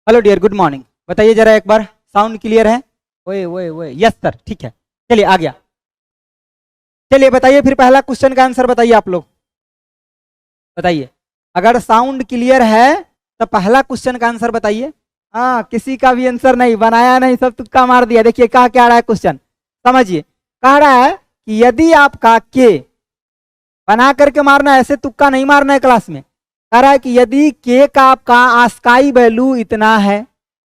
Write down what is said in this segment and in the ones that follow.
Hello dear, good morning. बताइए जरा एक बार, साउंड क्लियर है? ओए ओए ओए, यस सर, ठीक है। चलिए आ गया। चलिए बताइए फिर पहला क्वेश्चन का आंसर बताइए आप लोग। बताइए, अगर साउंड क्लियर है तो पहला क्वेश्चन का आंसर बताइए। हाँ, किसी का भी आंसर नहीं बनाया, नहीं सब तुक्का मार दिया। देखिए कहा क्या रहा है क्वेश्चन, समझिए। कह रहा है कि यदि आपका के बना करके मारना है, ऐसे तुक्का नहीं मारना है क्लास में। कह रहा है कि यदि के का आपका आस्काई वैल्यू इतना है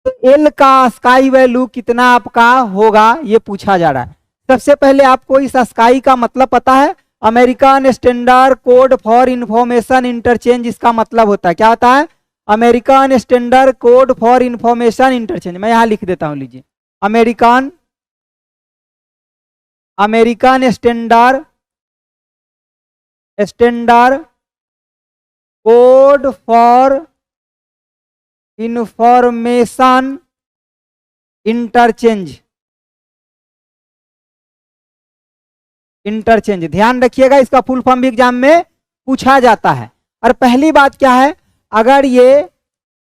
तो एल का आस्काई वैल्यू कितना आपका होगा, ये पूछा जा रहा है। सबसे पहले आपको इस आस्काई का मतलब पता है? American standard code for information interchange इसका मतलब होता है। क्या होता है? American standard code for information interchange. मैं यहां लिख देता हूं, लीजिए। American standard code for information interchange. ध्यान रखिएगा, इसका फुल फॉर्म भी एग्जाम में पूछा जाता है। और पहली बात क्या है, अगर ये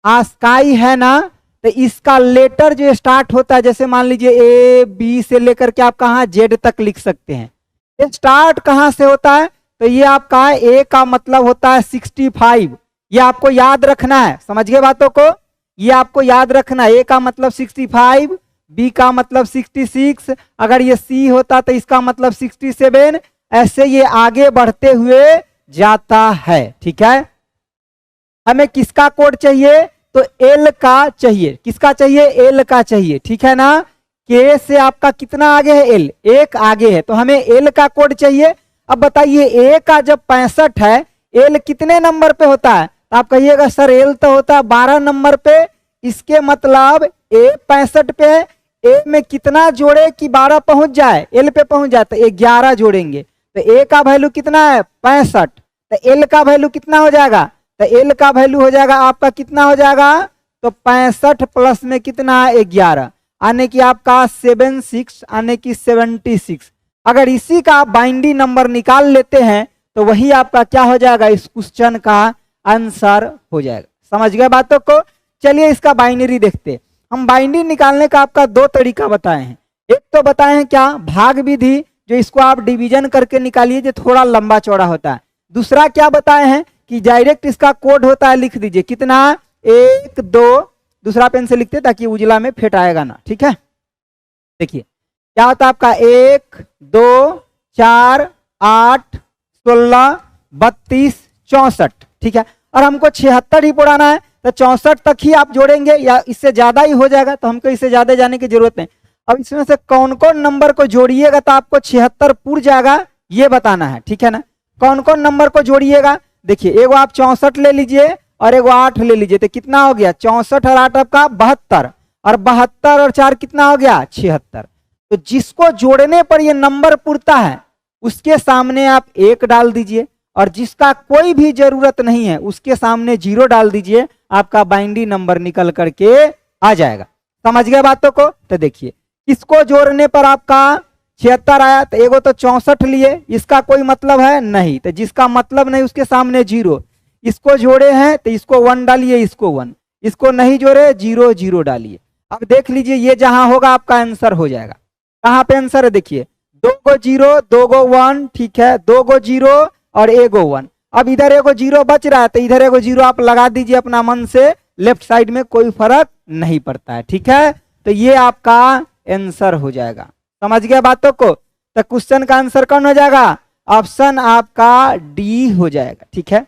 आस्काई है ना, तो इसका लेटर जो स्टार्ट होता है, जैसे मान लीजिए ए बी से लेकर के आप कहाँ जेड तक लिख सकते हैं। ये स्टार्ट कहाँ से होता है? तो ये आपका ए का मतलब होता है 65। ये आपको याद रखना है, समझ गए बातों को? ये आपको याद रखना है। ए का मतलब 65, बी का मतलब 66, अगर ये सी होता तो इसका मतलब 67। ऐसे ये आगे बढ़ते हुए जाता है, ठीक है। हमें किसका कोड चाहिए? तो एल का चाहिए। किसका चाहिए? एल का चाहिए, ठीक है ना। के से आपका कितना आगे है? एल, एक आगे है, तो हमें एल का कोड चाहिए। अब बताइए, ए का जब 65 है, एल कितने नंबर पे होता है? तो आप कहिएगा सर एल तो होता है 12 नंबर पे। इसके मतलब ए 65 पे है, ए में कितना जोड़े कि 12 पहुंच जाए, एल पे पहुंच जाए? तो 11 जोड़ेंगे। तो ए का वैल्यू कितना है? 65। तो एल का वैल्यू कितना हो जाएगा? तो एल का वैल्यू हो जाएगा आपका कितना हो जाएगा? तो 65 प्लस में कितना है? 11, आने की आपका 76, आने की 76। अगर इसी का आप बाइंडी नंबर निकाल लेते हैं तो वही आपका क्या हो जाएगा? इस क्वेश्चन का आंसर हो जाएगा। समझ गए बातों को? चलिए इसका बाइनरी देखते। हम बाइंडी निकालने का आपका दो तरीका बताए हैं। एक तो बताए हैं क्या, भाग विधि, जो इसको आप डिवीजन करके निकालिए, जो थोड़ा लंबा चौड़ा होता है। दूसरा क्या बताए हैं कि डायरेक्ट इसका कोड होता है, लिख दीजिए कितना, 1 2। दूसरा पेन से लिखते ताकि उजला में फेट आएगा ना, ठीक है। देखिए क्या होता है आपका, 1 2 4 8 16 32 64, ठीक है। और हमको 76 ही पुराना है, तो 64 तक ही आप जोड़ेंगे, या इससे ज्यादा ही हो जाएगा, तो हमको इससे ज्यादा जाने की जरूरत नहीं। अब इसमें से कौन कौन नंबर को जोड़िएगा तो आपको 76 पूर जाएगा, ये बताना है, ठीक है ना। कौन कौन नंबर को जोड़िएगा? देखिए, एगो आप 64 ले लीजिए और एगो 8 ले लीजिए, तो कितना हो गया? 64 और 8 आपका 72, और 72 और 4 कितना हो गया? 76। तो जिसको जोड़ने पर ये नंबर पुरता है उसके सामने आप 1 डाल दीजिए, और जिसका कोई भी जरूरत नहीं है उसके सामने 0 डाल दीजिए। आपका बाइंडी नंबर निकल करके आ जाएगा। समझ गए बातों को? तो देखिए, किसको जोड़ने पर आपका 76 आया? तो एगो तो 64 लिए, इसका कोई मतलब है नहीं, तो जिसका मतलब नहीं उसके सामने 0। इसको जोड़े हैं तो इसको 1 डालिए, इसको 1, इसको नहीं जोड़े 0 0 डालिए। अब देख लीजिए, ये जहां होगा आपका आंसर हो जाएगा। कहां पे आंसर है? देखिए, 2 गो 0 2 गो 1, ठीक है, 2 गो 0 और एगो 1। अब इधर एगो 0 बच रहा है, तो इधर एगो 0 आप लगा दीजिए अपना मन से, लेफ्ट साइड में कोई फर्क नहीं पड़ता है, ठीक है। तो ये आपका आंसर हो जाएगा। समझ गया बातों को? तो क्वेश्चन का आंसर कौन हो जाएगा? ऑप्शन आपका डी हो जाएगा, ठीक है।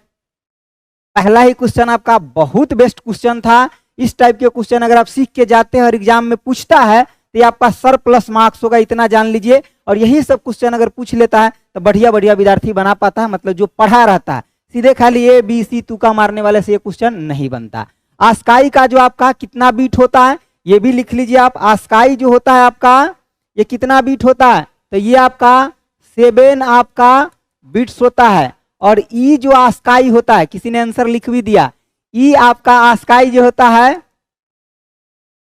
पहला ही क्वेश्चन आपका बहुत बेस्ट क्वेश्चन था। इस टाइप के क्वेश्चन अगर आप सीख के जाते हैं और एग्जाम में पूछता है तो ये आपका सर प्लस मार्क्स होगा, इतना जान लीजिए। और यही सब क्वेश्चन अगर पूछ लेता है तो बढ़िया बढ़िया विद्यार्थी बना पाता है, मतलब जो पढ़ा रहता है। सीधे खाली ए बी सी तुक्का मारने वाले से ये क्वेश्चन नहीं बनता। आस्काई का जो आपका कितना बीट होता है ये भी लिख लीजिए आप। आस्काई जो होता है आपका ये कितना बीट होता है? तो ये आपका 7 आपका बीट्स होता है। और ई जो आस्काई होता है, किसी ने आंसर लिख भी दिया, ई आपका आस्काई जो होता है,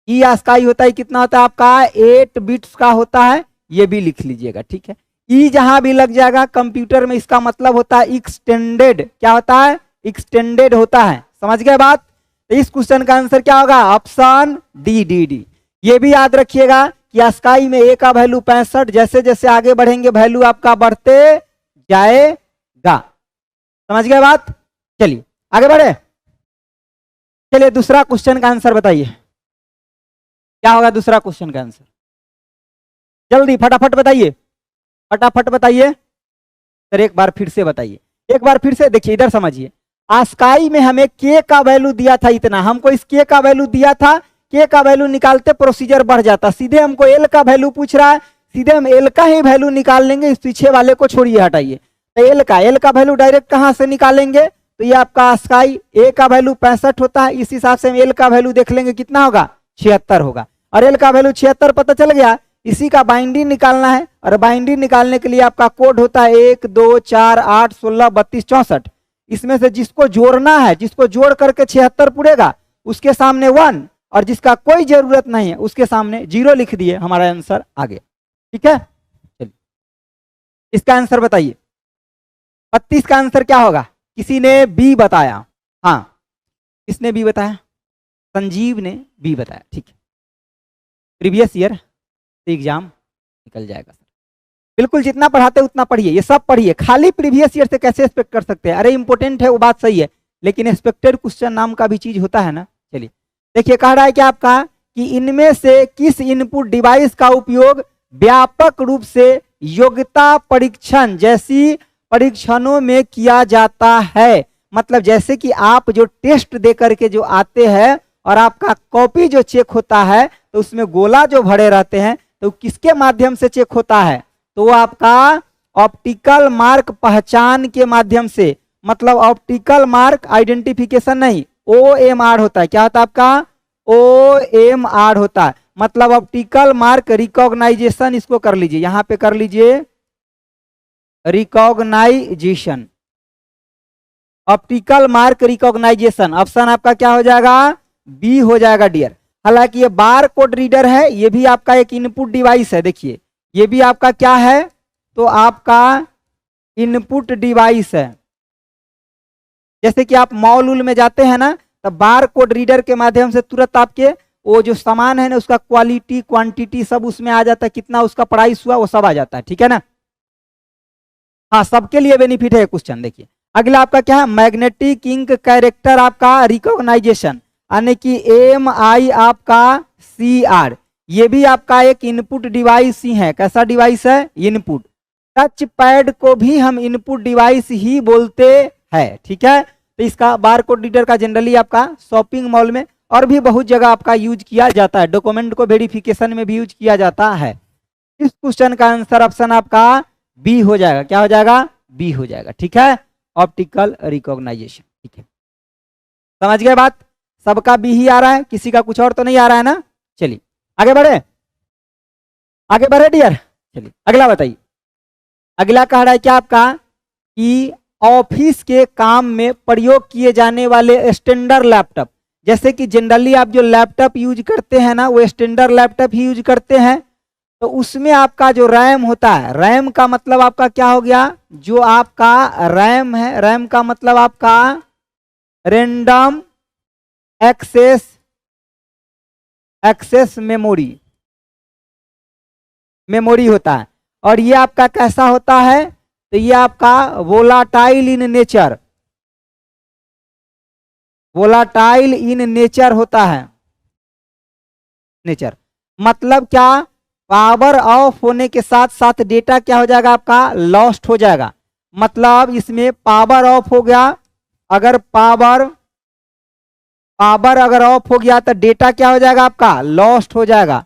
ई आस्काई होता है कितना होता है आपका? 8 बिट्स का होता है, ये भी लिख लीजिएगा, ठीक है। ई जहां भी लग जाएगा कंप्यूटर में, इसका मतलब होता है एक्सटेंडेड। क्या होता है? एक्सटेंडेड होता है। समझ गए बात? तो इस क्वेश्चन का आंसर क्या होगा? Option D, D D. ये भी याद रखिएगा कि अस्काई में ए का वैल्यू 65, जैसे जैसे आगे बढ़ेंगे वैल्यू आपका बढ़ते जाएगा। समझ गए बात? चलिए आगे बढ़े। चलिए दूसरा क्वेश्चन का आंसर बताइए, क्या होगा दूसरा क्वेश्चन का आंसर? जल्दी फटाफट बताइए, फटाफट बताइए सर। एक बार फिर से बताइए, एक बार फिर से देखिए, इधर समझिए। आस्काई में हमें के का वैल्यू दिया था इतना, हमको इस के का वैल्यू दिया था, के का वैल्यू निकालते प्रोसीजर बढ़ जाता। सीधे हमको एल का वैल्यू पूछ रहा है, सीधे हम एल का ही वैल्यू निकाल लेंगे, इस पीछे वाले को छोड़िए, हटाइए। तो एल का वैल्यू डायरेक्ट कहां से निकालेंगे? तो ये आपका आस्काई ए का वैल्यू 65 होता है, इस हिसाब से हम एल का वैल्यू देख लेंगे, कितना होगा? 76 होगा। और एल का वैल्यू 76 पता चल गया। इसी का बाइंडिंग निकालना है, और बाइंडिंग निकालने के लिए आपका कोड होता है 1 2 4 8 16 32 64। इसमें से जिसको जोड़ना है, जिसको जोड़ करके 76 पूरेगा उसके सामने 1, और जिसका कोई जरूरत नहीं है उसके सामने 0 लिख दिए, हमारा आंसर आ गया। ठीक है, चलिए इसका आंसर बताइए। 32 का आंसर क्या होगा? किसी ने बी बताया, हाँ किसने बी बताया? संजीव ने बी बताया। ठीक है, प्रीवियस ईयर एग्जाम निकल जाएगा सर। बिल्कुल जितना पढ़ाते उतना पढ़िए, ये सब पढ़िए, खाली प्रीवियस ईयर से कैसे एक्सपेक्ट कर सकते हैं? अरे इंपॉर्टेंट है वो बात सही है, लेकिन एक्सपेक्टेड क्वेश्चन नाम का भी चीज होता है ना। चलिए देखिए, कह रहा है कि आपका कि इनमें से किस इनपुट डिवाइस का उपयोग व्यापक रूप से योग्यता परीक्षण जैसी परीक्षणों में किया जाता है। मतलब जैसे कि आप जो टेस्ट दे करके जो आते हैं और आपका कॉपी जो चेक होता है तो उसमें गोला जो भरे रहते हैं, तो किसके माध्यम से चेक होता है? तो वो आपका ऑप्टिकल मार्क पहचान के माध्यम से, मतलब ऑप्टिकल मार्क आइडेंटिफिकेशन नहीं, OMR होता है। क्या होता है आपका? OMR होता है, मतलब ऑप्टिकल मार्क रिकॉग्नाइजेशन। इसको कर लीजिए, यहां पे कर लीजिए recognition, optical mark recognition. Option आपका क्या हो जाएगा? बी हो जाएगा डियर। हालांकि ये बार कोड रीडर है, ये भी आपका एक इनपुट डिवाइस है। देखिए ये भी आपका क्या है? तो आपका इनपुट डिवाइस है। जैसे कि आप मॉल उल में जाते हैं ना, तो बार कोड रीडर के माध्यम से तुरंत आपके वो जो सामान है ना उसका क्वालिटी क्वांटिटी सब उसमें आ जाता है, कितना उसका प्राइस हुआ वो सब आ जाता है। ठीक है ना? हाँ, सबके लिए बेनिफिट है क्वेश्चन। देखिए अगला आपका क्या है? मैग्नेटिक इंक कैरेक्टर आपका रिकॉग्नाइजेशन, यानी कि MI आपका CR, ये भी आपका एक इनपुट डिवाइस ही है। कैसा डिवाइस है? इनपुट। टच पैड को भी हम इनपुट डिवाइस ही बोलते हैं। ठीक है, तो इसका बार कोड रीडर का जनरली आपका शॉपिंग मॉल में और भी बहुत जगह आपका यूज किया जाता है, डॉक्यूमेंट को वेरिफिकेशन में भी यूज किया जाता है। इस क्वेश्चन का आंसर ऑप्शन आपका बी हो जाएगा। क्या हो जाएगा? बी हो जाएगा। ठीक है, ऑप्टिकल रिकॉग्नाइजेशन। ठीक है, समझ गए बात? सबका बी ही आ रहा है, किसी का कुछ और तो नहीं आ रहा है ना? चलिए आगे बढ़े, आगे बढ़े डियर। चलिए अगला बताइए। अगला कह रहा है क्या आपका कि ऑफिस के काम में प्रयोग किए जाने वाले स्टैंडर्ड लैपटॉप, जैसे कि जनरली आप जो लैपटॉप यूज करते हैं ना वो स्टैंडर्ड लैपटॉप ही यूज करते हैं, तो उसमें आपका जो रैम होता है, रैम का मतलब आपका क्या हो गया? जो आपका रैम है, रैम का मतलब आपका रैंडम एक्सेस मेमोरी होता है। और ये आपका कैसा होता है? तो ये आपका वोलाटाइल इन नेचर होता है। नेचर मतलब क्या? पावर ऑफ होने के साथ साथ डेटा क्या हो जाएगा? आपका लॉस्ट हो जाएगा। मतलब इसमें पावर ऑफ हो गया, अगर पावर अगर ऑफ हो गया तो डेटा क्या हो जाएगा? आपका लॉस्ट हो जाएगा,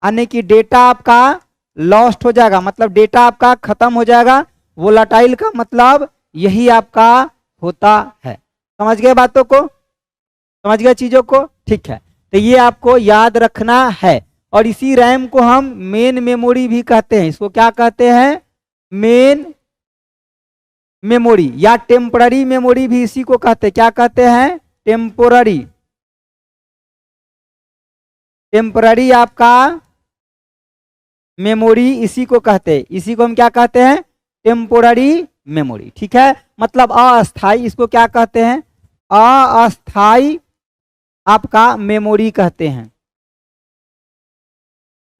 यानी कि डेटा आपका लॉस्ट हो जाएगा, मतलब डेटा आपका खत्म हो जाएगा। वोलाटाइल का मतलब यही आपका होता है। समझ गए बातों को? समझ गए चीजों को? ठीक है, तो ये आपको याद रखना है। और इसी रैम को हम मेन मेमोरी भी कहते हैं। इसको क्या कहते हैं? मेन मेमोरी या टेम्पररी मेमोरी भी इसी को कहते हैं। क्या कहते हैं? टेम्पररी आपका मेमोरी इसी को कहते हैं। इसी को हम क्या कहते हैं? Temporary memory. ठीक है, मतलब अस्थाई, इसको क्या कहते हैं? अस्थाई आपका मेमोरी कहते हैं,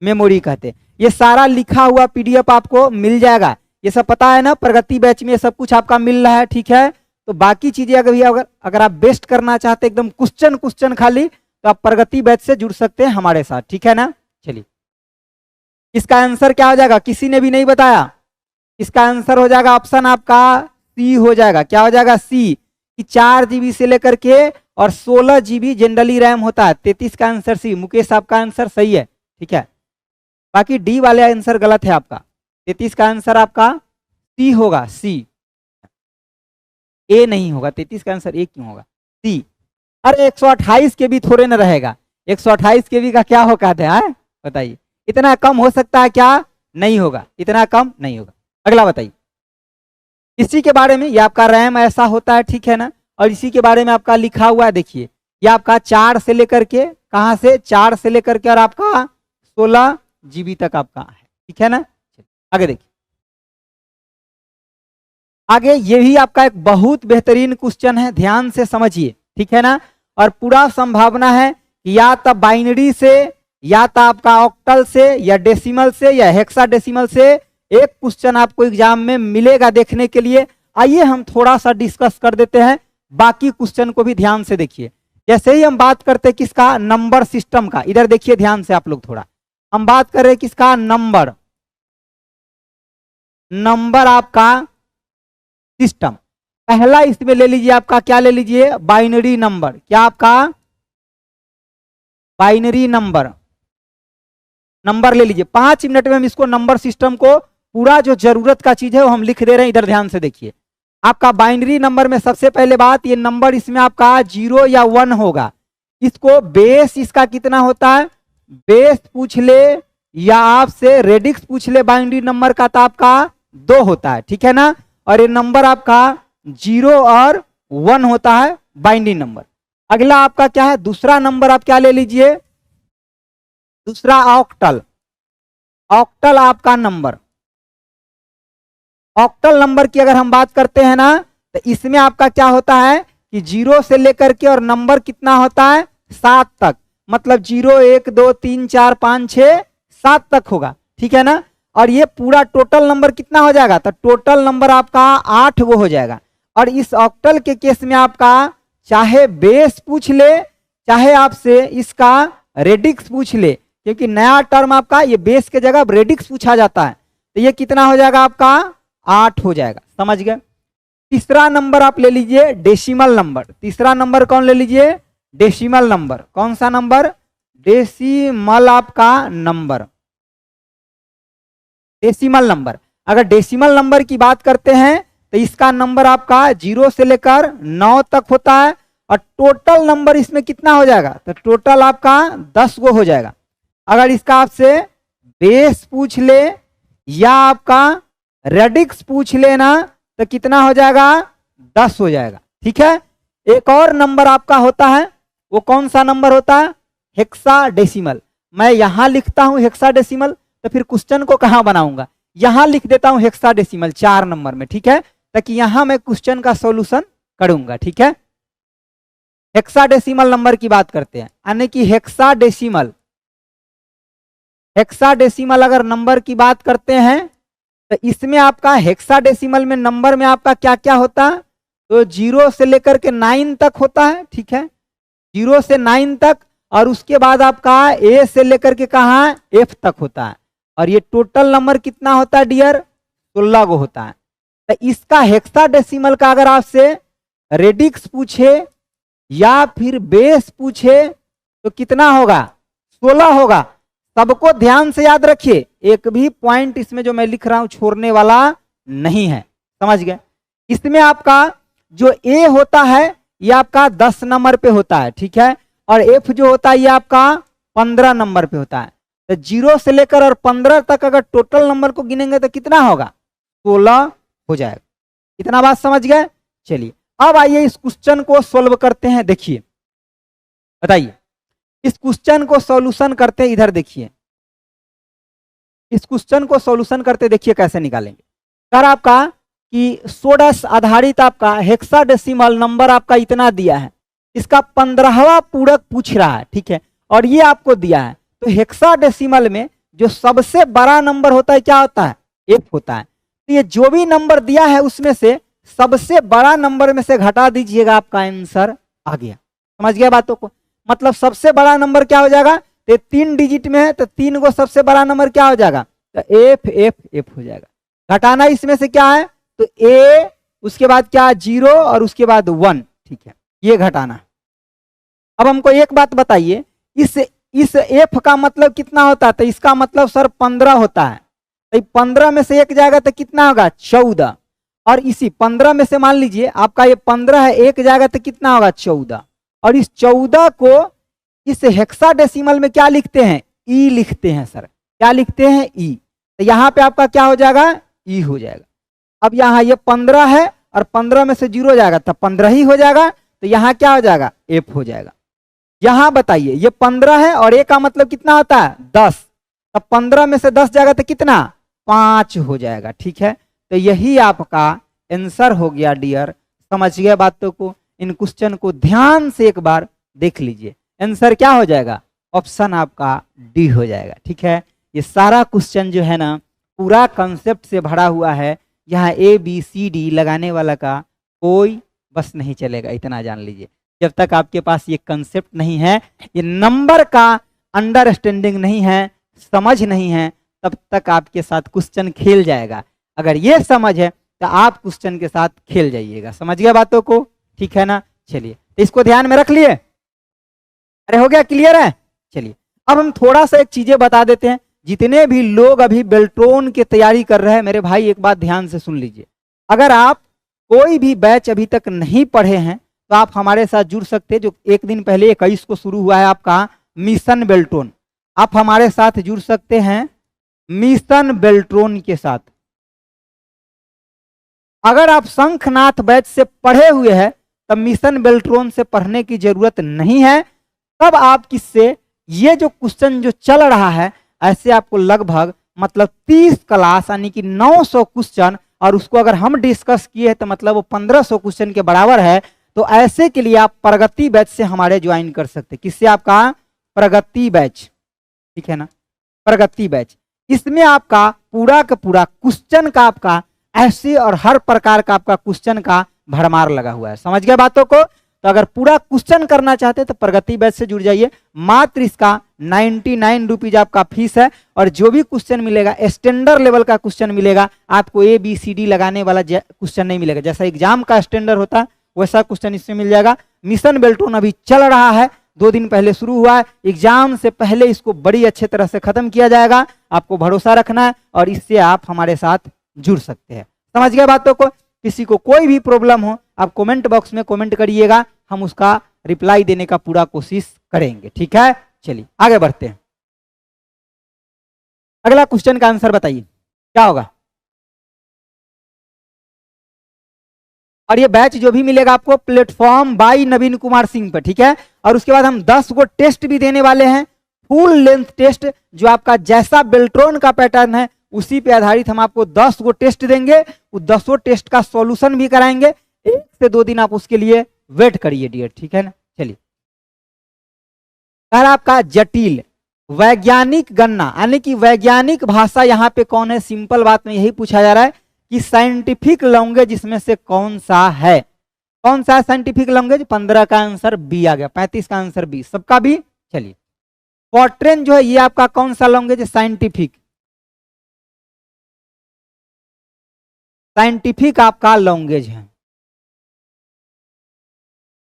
मेमोरी कहते हैं। ये सारा लिखा हुआ पीडीएफ आपको मिल जाएगा, ये सब पता है ना, प्रगति बैच में ये सब कुछ आपका मिल रहा है, ठीक है। तो बाकी चीजें अगर आप बेस्ट करना चाहते हैं एकदम क्वेश्चन खाली, तो आप प्रगति बैच से जुड़ सकते हैं हमारे साथ, ठीक है ना। चलिए इसका आंसर क्या हो जाएगा, किसी ने भी नहीं बताया। इसका आंसर हो जाएगा ऑप्शन आपका सी हो जाएगा। क्या हो जाएगा, सी, कि 4 GB से लेकर के और 16 GB जनरली रैम होता है। 33 का आंसर सी। मुकेश आपका आंसर सही है, ठीक है। बाकी डी वाले आंसर गलत है आपका। 33 का आंसर आपका सी होगा, सी, ए नहीं होगा। 33 का आंसर ए क्यों होगा, सी। अरे 128 के भी थोड़े न रहेगा, 128 के भी का क्या औकात है, बताइए। इतना कम हो सकता है क्या, नहीं होगा, इतना कम नहीं होगा। अगला बताइए, इसी के बारे में, ये आपका रैम ऐसा होता है, ठीक है ना। और इसी के बारे में आपका लिखा हुआ है, देखिए ये आपका 4 से लेकर के, कहां से, 4 से लेकर के और आपका 16 GB तक आपका है, ठीक है ना। आगे देखिए, आगे ये भी आपका एक बहुत बेहतरीन क्वेश्चन है, ध्यान से समझिए, ठीक है ना। और पूरा संभावना है कि या तो बाइनरी से, या तो आपका ऑक्टल से, या डेसिमल से, या हेक्साडेसिमल से एक क्वेश्चन आपको एग्जाम में मिलेगा देखने के लिए। आइए हम थोड़ा सा डिस्कस कर देते हैं, बाकी क्वेश्चन को भी ध्यान से देखिए। जैसे ही हम बात करते हैं किसका, नंबर सिस्टम का, इधर देखिए ध्यान से आप लोग थोड़ा, हम बात कर रहे हैं किसका, नंबर, नंबर आपका सिस्टम। पहला इसमें ले लीजिए आपका, क्या ले लीजिए, बाइनरी नंबर। क्या आपका, बाइनरी नंबर, नंबर ले लीजिए। 5 मिनट में हम इसको नंबर सिस्टम को पूरा जो जरूरत का चीज है वो हम लिख दे रहे हैं, इधर ध्यान से देखिए। आपका बाइनरी नंबर में सबसे पहले बात, ये नंबर इसमें आपका 0 या 1 होगा। इसको बेस इसका कितना होता है, बेस पूछ ले या आपसे रेडिक्स पूछ ले बाइनरी नंबर का, तो आपका 2 होता है, ठीक है ना। और ये नंबर आपका 0 और 1 होता है बाइनरी नंबर। अगला आपका क्या है, दूसरा नंबर आप क्या ले लीजिए, दूसरा ऑक्टल, ऑक्टल आपका नंबर। ऑक्टल नंबर की अगर हम बात करते हैं ना, तो इसमें आपका क्या होता है कि 0 से लेकर के और नंबर कितना होता है, 7 तक, मतलब 0 1 2 3 4 5 6 7 तक होगा, ठीक है ना। और ये पूरा टोटल नंबर कितना हो जाएगा, तो टोटल नंबर आपका 8 वो हो जाएगा। और इस ऑक्टल के केस में आपका चाहे बेस पूछ ले, चाहे आपसे इसका रेडिक्स पूछ ले, क्योंकि नया टर्म आपका ये बेस के जगह रेडिक्स पूछा जाता है, तो ये कितना हो जाएगा आपका 8 हो जाएगा, समझ गए। तीसरा नंबर आप ले लीजिए डेसिमल नंबर। तीसरा नंबर कौन ले लीजिए, डेसिमल नंबर। कौन सा नंबर, डेसिमल आपका नंबर, डेसिमल नंबर। अगर डेसिमल नंबर की बात करते हैं तो इसका नंबर आपका 0 से लेकर 9 तक होता है। और टोटल नंबर इसमें कितना हो जाएगा, तो टोटल आपका 10 गो हो जाएगा। अगर इसका आपसे बेस पूछ ले या आपका रेडिक्स पूछ लेना, तो कितना हो जाएगा, 10 हो जाएगा, ठीक है। एक और नंबर आपका होता है, वो कौन सा नंबर होता है, हेक्साडेसिमल। मैं यहां लिखता हूं हेक्साडेसिमल, तो फिर क्वेश्चन को कहां बनाऊंगा, यहां लिख देता हूं हेक्साडेसिमल 4 नंबर में, ठीक है, ताकि यहां मैं क्वेश्चन का सॉल्यूशन करूंगा, ठीक है। हेक्साडेसिमल नंबर की बात करते हैं, यानी कि हेक्साडेसिमल, हेक्साडेसिमल अगर नंबर की बात करते हैं तो इसमें आपका हेक्साडेसिमल में नंबर में आपका क्या क्या होता है, तो 0 से लेकर के 9 तक होता है, ठीक है, 0 से 9 तक। और उसके बाद आपका ए से लेकर के कहाँ एफ तक होता है। और ये टोटल नंबर कितना होता है डियर, 16 गो होता है। तो इसका हेक्साडेसिमल का अगर आपसे रेडिक्स पूछे या फिर बेस पूछे तो कितना होगा, 16 होगा। सबको ध्यान से याद रखिए, एक भी पॉइंट इसमें जो मैं लिख रहा हूं छोड़ने वाला नहीं है, समझ गए। इसमें आपका जो ए होता है ये आपका 10 नंबर पे होता है, ठीक है। और एफ जो होता है ये आपका 15 नंबर पे होता है। तो 0 से लेकर और 15 तक अगर टोटल नंबर को गिनेंगे तो कितना होगा, 16 हो जाएगा। इतना बात समझ गए। चलिए अब आइए इस क्वेश्चन को सोल्व करते हैं। देखिए बताइए, इस क्वेश्चन को सॉल्यूशन करते हैं, इधर देखिए, इस क्वेश्चन को सॉल्यूशन करते देखिए कैसे निकालेंगे। सर आपका कि सोडस आधारित आपका हेक्साडेसिमल नंबर आपका इतना दिया है, इसका 15वां पूरक पूछ रहा है, ठीक है, और ये आपको दिया है। तो हेक्साडेसिमल में जो सबसे बड़ा नंबर होता है क्या होता है? एफ होता है। तो ये जो भी नंबर दिया है उसमें से सबसे बड़ा नंबर में से घटा दीजिएगा, आपका आंसर आ गया। समझ गया बातों को? मतलब सबसे बड़ा नंबर क्या हो जाएगा? तो 3 डिजिट में है तो 3 को सबसे बड़ा नंबर क्या हो जाएगा? तो एफ एफ एफ हो जाएगा। घटाना इसमें से क्या है? तो ए, उसके बाद क्या? 0 और उसके बाद 1, ठीक है, ये घटाना। अब हमको एक बात बताइए, इस एफ का मतलब कितना होता है? तो इसका मतलब सर 15 होता है। तो 15 में से एक जाएगा तो कितना होगा? 14। और इसी 15 में से मान लीजिए आपका ये 15 है, एक जाएगा तो कितना होगा? 14। और इस 14 को इस हेक्साडेसिमल में क्या लिखते हैं? ई लिखते हैं सर। क्या लिखते हैं? ई। तो यहाँ पे आपका क्या हो जाएगा? ई हो जाएगा। अब यहाँ ये 15 है और 15 में से 0 जाएगा तो 15 ही हो जाएगा। तो यहाँ क्या हो जाएगा? एफ हो जाएगा। यहाँ बताइए, ये 15 है और ए का मतलब कितना होता है? 10। तब 15 में से 10 जाएगा तो कितना? 5 हो जाएगा, ठीक है। तो यही आपका आंसर हो गया डियर। समझ गए बातों को? इन क्वेश्चन को ध्यान से एक बार देख लीजिए। आंसर क्या हो जाएगा? ऑप्शन आपका डी हो जाएगा, ठीक है। ये सारा क्वेश्चन जो है ना पूरा कंसेप्ट से भरा हुआ है। यहाँ ए बी सी डी लगाने वाला का कोई बस नहीं चलेगा, इतना जान लीजिए। जब तक आपके पास ये कंसेप्ट नहीं है, ये नंबर का अंडरस्टैंडिंग नहीं है, समझ नहीं है, तब तक आपके साथ क्वेश्चन खेल जाएगा। अगर ये समझ है तो आप क्वेश्चन के साथ खेल जाइएगा। समझ गया बातों को? ठीक है ना। चलिए, तो इसको ध्यान में रख लिए। अरे हो गया, क्लियर है? चलिए अब हम थोड़ा सा एक चीजें बता देते हैं। जितने भी लोग अभी बेल्ट्रॉन की तैयारी कर रहे हैं, मेरे भाई एक बात ध्यान से सुन लीजिए। अगर आप कोई भी बैच अभी तक नहीं पढ़े हैं तो आप हमारे साथ जुड़ सकते हैं। जो एक दिन पहले 21 को शुरू हुआ है आपका मिशन बेल्ट्रॉन, आप हमारे साथ जुड़ सकते हैं मिशन बेल्ट्रॉन के साथ। अगर आप शंखनाथ बैच से पढ़े हुए हैं तब मिशन बेल्ट्रॉन से पढ़ने की जरूरत नहीं है। तब आप किससे, ये जो क्वेश्चन जो चल रहा है, ऐसे आपको लगभग मतलब 30 क्लास यानी कि 900 क्वेश्चन, और उसको अगर हम डिस्कस किए तो मतलब वो 1500 क्वेश्चन के बराबर है। तो ऐसे के लिए आप प्रगति बैच से हमारे ज्वाइन कर सकते हैं। किससे? आपका प्रगति बैच, ठीक है ना, प्रगति बैच। इसमें आपका पूरा का पूरा क्वेश्चन का आपका ऐसे और हर प्रकार का आपका क्वेश्चन का भरमार लगा हुआ है। समझ गए बातों को? तो अगर पूरा क्वेश्चन करना चाहते हैं तो प्रगति बैच से जुड़ जाइए। मात्र इसका 99 रुपीज आपका फीस है। और जो भी क्वेश्चन मिलेगा स्टैंडर्ड लेवल का क्वेश्चन मिलेगा, आपको ए बी सी डी लगाने वाला क्वेश्चन नहीं मिलेगा। जैसा एग्जाम का स्टैंडर्ड होता है वैसा क्वेश्चन इसमें मिल जाएगा। मिशन बेल्ट्रॉन अभी चल रहा है, 2 दिन पहले शुरू हुआ है। एग्जाम से पहले इसको बड़ी अच्छे तरह से खत्म किया जाएगा। आपको भरोसा रखना है और इससे आप हमारे साथ जुड़ सकते हैं। समझ गए बातों को? किसी को कोई भी प्रॉब्लम हो आप कमेंट बॉक्स में कमेंट करिएगा, हम उसका रिप्लाई देने का पूरा कोशिश करेंगे, ठीक है। चलिए आगे बढ़ते हैं। अगला क्वेश्चन का आंसर बताइए क्या होगा। और ये बैच जो भी मिलेगा आपको प्लेटफॉर्म बाय नवीन कुमार सिंह पर, ठीक है। और उसके बाद हम 10 गो टेस्ट भी देने वाले हैं, फुल लेंथ टेस्ट, जो आपका जैसा बेल्ट्रॉन का पैटर्न है उसी पे आधारित हम आपको 10 गो टेस्ट देंगे। वो 10 टेस्ट का सॉल्यूशन भी कराएंगे। 1 से 2 दिन आप उसके लिए वेट करिए डियर, ठीक है ना। चलिए, आपका जटिल वैज्ञानिक गणना यानी कि वैज्ञानिक भाषा यहाँ पे कौन है? सिंपल बात में यही पूछा जा रहा है कि साइंटिफिक लैंग्वेज इसमें से कौन सा है? कौन सा साइंटिफिक लैंग्वेज? 15 का आंसर बी आ गया, 35 का आंसर बी, सबका बी। चलिए, फॉर्ट्रेन जो है ये आपका कौन सा लैंग्वेज है? साइंटिफिक, साइंटिफिक आपका लैंग्वेज है।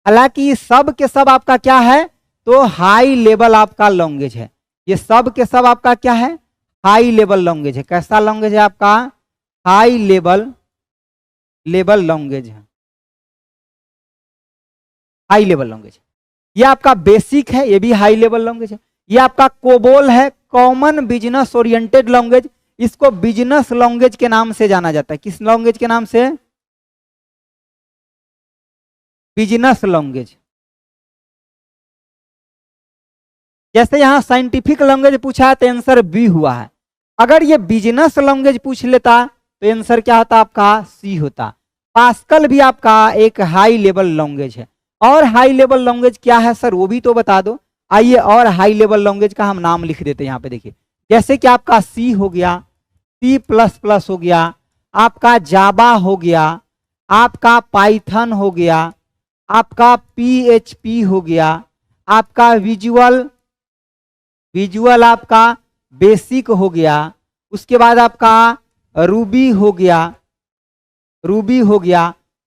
हालांकि सब के सब आपका क्या है? तो हाई लेवल आपका लैंग्वेज है। ये सब के सब आपका क्या है? हाई लेवल लैंग्वेज है। कैसा लैंग्वेज है आपका? हाई लेवल लैंग्वेज है, हाई लेवल लैंग्वेज। ये आपका बेसिक है, ये भी हाई लेवल लैंग्वेज है। ये आपका कोबोल है, कॉमन बिजनेस ओरिएंटेड लैंग्वेज। इसको बिजनेस लैंग्वेज के नाम से जाना जाता है। किस लैंग्वेज के नाम से? Business language. जैसे यहां साइंटिफिक लैंग्वेज पूछा है तो आंसर बी हुआ है। अगर ये बिजनेस लैंग्वेज पूछ लेता तो आंसर क्या होता? आपका सी होता। पास्कल भी आपका एक हाई लेवल लैंग्वेज है। और हाई लेवल लैंग्वेज क्या है सर, वो भी तो बता दो। आइए और हाई लेवल लैंग्वेज का हम नाम लिख देते हैं यहाँ पे, देखिए जैसे कि आपका सी हो गया, सी प्लस प्लस हो गया, आपका जावा हो गया, आपका पाइथन हो गया, आपका PHP हो गया, आपका विजुअल आपका बेसिक हो गया, उसके बाद आपका रूबी हो गया,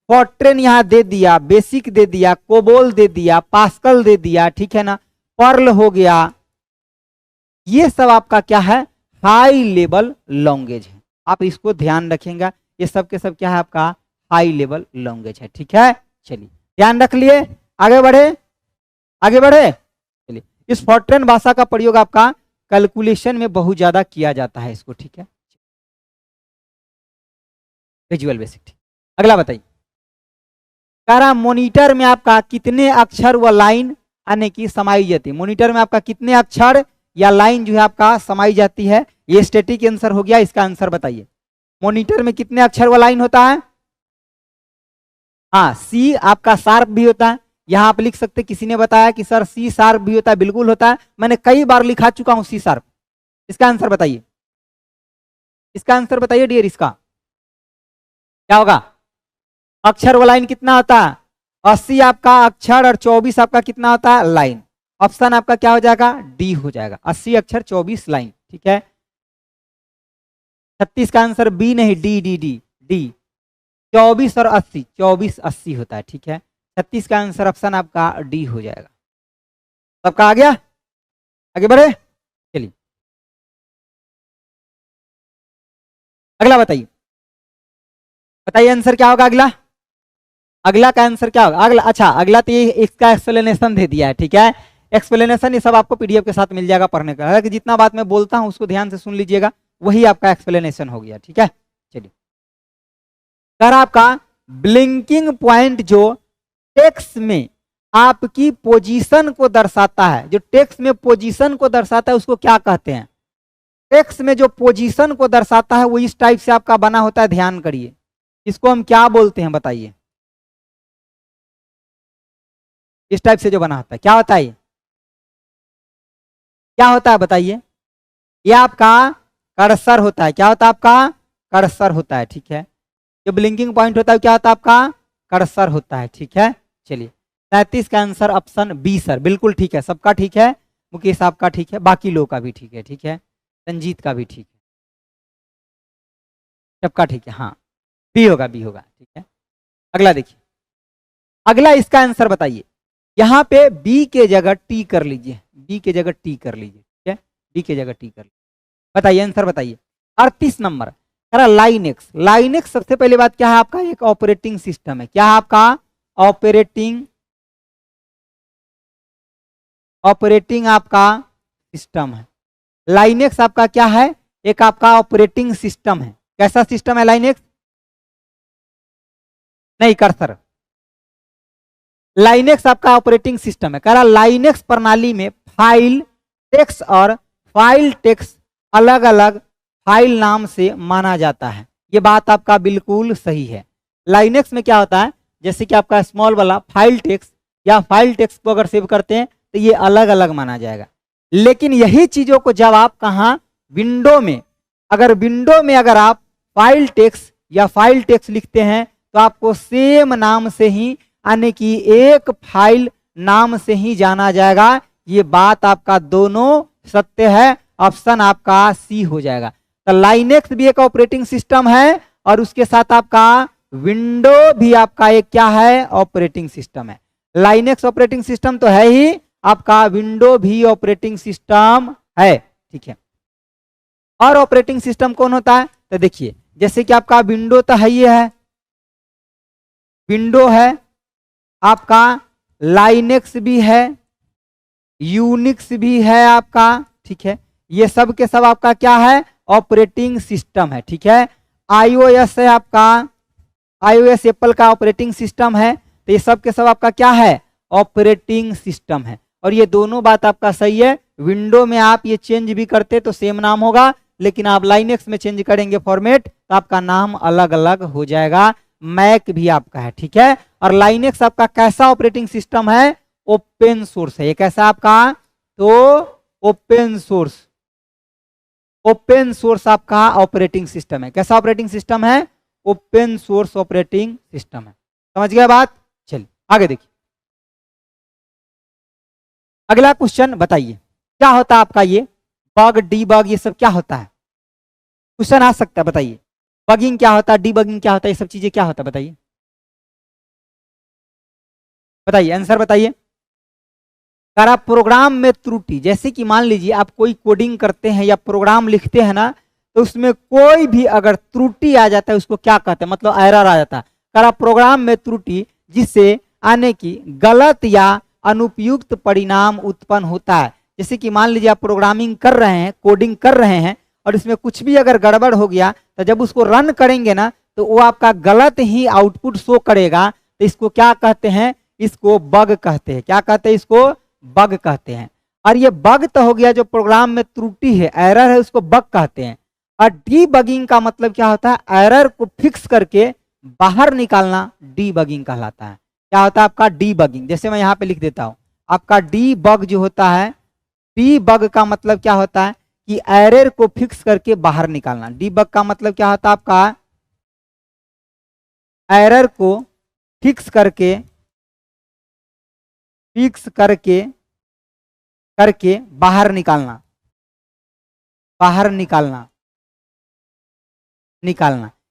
फॉर्ट्रेन यहाँ दे दिया, बेसिक दे दिया, कोबोल दे दिया, पास्कल दे दिया, ठीक है ना, पर्ल हो गया। ये सब आपका क्या है, हाई लेवल लैंग्वेज है। आप इसको ध्यान रखेंगे, ये सब के सब क्या है आपका हाई लेवल लैंग्वेज है, ठीक है। चलिए ध्यान रख लिए, आगे बढ़े। चलिए इस फॉर्ट्रेन भाषा का प्रयोग आपका कैलकुलेशन में बहुत ज्यादा किया जाता है इसको, ठीक है। विजुअल बेसिक, अगला बताइए। कह रहा मॉनिटर में आपका कितने अक्षर व लाइन आने की समाई जाती है, मॉनिटर में आपका कितने अक्षर या लाइन जो है आपका समाई जाती है। ये स्टैटिक आंसर हो गया, इसका आंसर बताइए। मॉनिटर में कितने अक्षर व लाइन होता है। हाँ, सी आपका शार्प भी होता है, यहां आप लिख सकते, किसी ने बताया कि सर सी शार्प भी होता है, बिल्कुल होता है, मैंने कई बार लिखा चुका हूं सी शार्प। इसका आंसर बताइए, डियर, इसका क्या होगा। अक्षर व लाइन कितना होता है, 80 आपका अक्षर और 24 आपका कितना होता है लाइन। ऑप्शन आपका क्या हो जाएगा, डी हो जाएगा, 80 अक्षर 24 लाइन, ठीक है। 36 का आंसर बी नहीं, डी 24 और 80, 24 80 होता है, ठीक है। 36 का आंसर ऑप्शन आपका डी हो जाएगा। सबका आ गया, आगे बढ़े। चलिए अगला बताइए आंसर क्या होगा अगला का आंसर क्या होगा। अगला तो ये इसका एक्सप्लेनेशन दे दिया है, ठीक है। एक्सप्लेनेशन ये सब आपको पीडीएफ के साथ मिल जाएगा पढ़ने का, हालांकि जितना बात मैं बोलता हूं उसको ध्यान से सुन लीजिएगा, वही आपका एक्सप्लेनेशन हो गया, ठीक है। चलिए सर आपका ब्लिंकिंग पॉइंट जो टेक्स्ट में आपकी पोजीशन को दर्शाता है, जो टेक्स्ट में पोजीशन को दर्शाता है उसको क्या कहते हैं। टेक्स्ट में जो पोजीशन को दर्शाता है वो इस टाइप से आपका बना होता है, ध्यान करिए, इसको हम क्या बोलते हैं बताइए। इस टाइप से जो बना होता है क्या होता है, क्या होता है बताइए। ये आपका कर्सर होता है, क्या होता है आपका कर्सर होता है, ठीक है। जो ब्लिंकिंग पॉइंट होता है क्या होता है आपका कर्सर होता है, ठीक है। चलिए 37 का आंसर ऑप्शन बी सर, बिल्कुल ठीक है, सबका ठीक है, मुकेश आपका ठीक है, बाकी लोग का भी ठीक है, ठीक है, रंजीत का भी ठीक है, सबका ठीक है, हाँ बी होगा, ठीक है। अगला देखिए, अगला इसका आंसर बताइए। यहाँ पे बी के जगह टी कर लीजिए, ठीक है, बी के जगह टी कर लीजिए। बताइए आंसर बताइए। 38 नंबर लाइनेक्स सबसे पहले बात क्या है आपका, एक ऑपरेटिंग सिस्टम है, क्या है आपका ऑपरेटिंग आपका सिस्टम है। लाइनेक्स आपका क्या है, एक आपका ऑपरेटिंग सिस्टम है। कैसा सिस्टम है लाइनेक्स, नहीं कर्सर, लाइनेक्स आपका ऑपरेटिंग सिस्टम है। कह रहा लाइनेक्स प्रणाली में फाइल टेक्स्ट और फाइल टेक्स्ट अलग अलग फाइल नाम से माना जाता है। ये बात आपका बिल्कुल सही है। लाइनेक्स में क्या होता है, जैसे कि आपका स्मॉल वाला फाइल टेक्स्ट या फाइल टेक्स्ट को अगर सेव करते हैं तो ये अलग अलग माना जाएगा। लेकिन यही चीजों को जब आप कहा विंडो में, अगर आप फाइल टेक्स्ट या फाइल टेक्स्ट लिखते हैं तो आपको सेम नाम से ही यानी कि एक फाइल नाम से ही जाना जाएगा। ये बात आपका दोनों सत्य है, ऑप्शन आपका सी हो जाएगा। तो लाइनेक्स भी एक ऑपरेटिंग सिस्टम है और उसके साथ आपका विंडो भी आपका एक क्या है, ऑपरेटिंग सिस्टम है। लाइनेक्स ऑपरेटिंग सिस्टम तो है ही, आपका विंडो भी ऑपरेटिंग सिस्टम है, ठीक है। और ऑपरेटिंग सिस्टम कौन होता है, तो देखिए जैसे कि आपका विंडो तो है ही है, विंडो है आपका, लाइनेक्स भी है, यूनिक्स भी है आपका, ठीक है। ये सब के सब आपका क्या है, ऑपरेटिंग सिस्टम है, ठीक है। iOS है आपका, iOS एप्पल का ऑपरेटिंग सिस्टम है, तो ये सब के सब आपका क्या है, ऑपरेटिंग सिस्टम है। और ये दोनों बात आपका सही है। विंडो में आप ये चेंज भी करते तो सेम नाम होगा, लेकिन आप लाइनेक्स में चेंज करेंगे फॉर्मेट तो आपका नाम अलग अलग हो जाएगा। मैक भी आपका है, ठीक है। और लाइनेक्स आपका कैसा ऑपरेटिंग सिस्टम है, ओपन सोर्स है। ये कैसा आपका, तो ओपन सोर्स आपका ऑपरेटिंग सिस्टम है। कैसा ऑपरेटिंग सिस्टम है, ओपन सोर्स ऑपरेटिंग सिस्टम है। समझ गया बात। चलिए आगे देखिए, अगला क्वेश्चन बताइए क्या होता है आपका ये बग, डीबग, ये सब क्या होता है, क्वेश्चन आ सकता है। बताइए बगिंग क्या होता है, डीबगिंग क्या होता है, ये सब चीजें क्या होता है, बताइए बताइए, आंसर बताइए। अगर आप प्रोग्राम में त्रुटि, जैसे कि मान लीजिए आप कोई कोडिंग करते हैं या प्रोग्राम लिखते हैं ना, तो उसमें कोई भी अगर त्रुटि आ जाता है उसको क्या कहते हैं, मतलब एरर आ जाता है। अगर आप प्रोग्राम में त्रुटि जिससे आने की गलत या अनुपयुक्त परिणाम उत्पन्न होता है, जैसे कि मान लीजिए आप प्रोग्रामिंग कर रहे हैं, कोडिंग कर रहे हैं, और इसमें कुछ भी अगर गड़बड़ हो गया तो जब उसको रन करेंगे ना तो वो आपका गलत ही आउटपुट शो करेगा। तो इसको क्या कहते हैं, इसको बग कहते हैं। क्या कहते हैं, इसको बग कहते हैं। और ये बग तो हो गया जो प्रोग्राम में त्रुटि है, एरर है, उसको बग कहते हैं। और डीबगिंग का मतलब क्या होता है, एरर को फिक्स करके बाहर निकालना डीबगिंग कहलाता है। क्या होता है आपका डीबगिंग, जैसे मैं यहाँ पे लिख देता हूँ आपका डीबग जो होता है, डीबग का मतलब क्या होता है कि एरर को फिक्स करके बाहर निकालना। डीबग का मतलब क्या होता है आपका, एरर को फिक्स करके बाहर निकालना,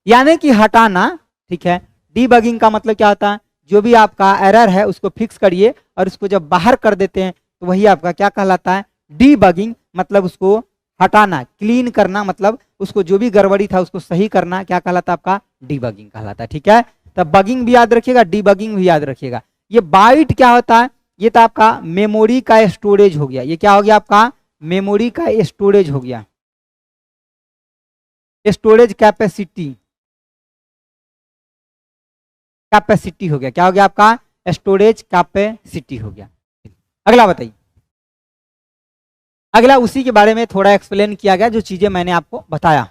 यानी कि हटाना, ठीक है। डीबगिंग का मतलब क्या होता है, जो भी आपका एरर है उसको फिक्स करिए और उसको जब बाहर कर देते हैं तो वही आपका क्या कहलाता है, डीबगिंग। मतलब उसको हटाना, क्लीन करना, मतलब उसको जो भी गड़बड़ी था उसको सही करना, क्या कहलाता है आपका, डीबगिंग कहलाता है, ठीक है। तब बगिंग भी याद रखिएगा, डीबगिंग भी याद रखिएगा। ये बाइट क्या होता है, ये तो आपका मेमोरी का स्टोरेज हो गया। ये क्या हो गया आपका, मेमोरी का स्टोरेज हो गया, स्टोरेज कैपेसिटी हो गया। क्या हो गया आपका, स्टोरेज कैपेसिटी हो गया। अगला बताइए, अगला उसी के बारे में थोड़ा एक्सप्लेन किया गया जो चीजें मैंने आपको बताया।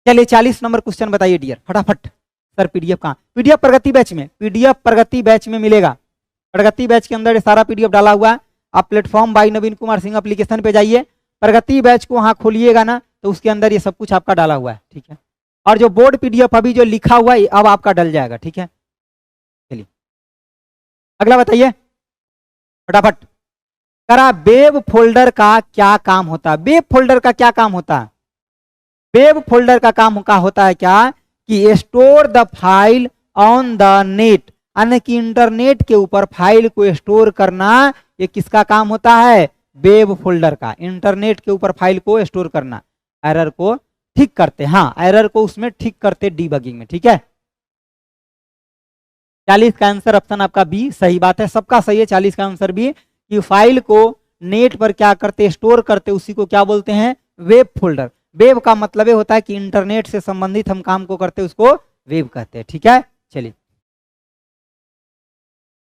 चलिए 40 नंबर क्वेश्चन बताइए डियर, फटाफट। सर पीडीएफ कहाँ, पीडीएफ प्रगति बैच में, पीडीएफ प्रगति बैच में मिलेगा। प्रगति बैच के अंदर सारा पीडीएफ डाला हुआ है। आप platform by Naveen Kumar Singh application पे जाइए, प्रगति बैच को वहां खोलिएगा ना तो उसके अंदर ये सब कुछ आपका डाला हुआ है, ठीक है। और जो बोर्ड पीडीएफ अभी जो लिखा हुआ है अब आपका डल जाएगा, ठीक है। चलिए अगला बताइए फटाफट। करा वेब फोल्डर का क्या काम होता है, वेब फोल्डर का क्या काम होता है, वेब फोल्डर का काम का होता है क्या कि store the file on the net, यानी कि इंटरनेट के ऊपर फाइल को स्टोर करना। ये किसका काम होता है, वेब फोल्डर का, इंटरनेट के ऊपर फाइल को स्टोर करना, एरर को ठीक करते, हाँ एरर को उसमें ठीक करते डीबगिंग में, ठीक है। 40 का आंसर ऑप्शन आपका बी सही बात है, सबका सही है 40 का आंसर बी, कि फाइल को नेट पर क्या करते, स्टोर करते, उसी को क्या बोलते हैं, वेब फोल्डर। वेब का मतलब ये होता है कि इंटरनेट से संबंधित हम काम को करते उसको वेब कहते हैं, ठीक है। चलिए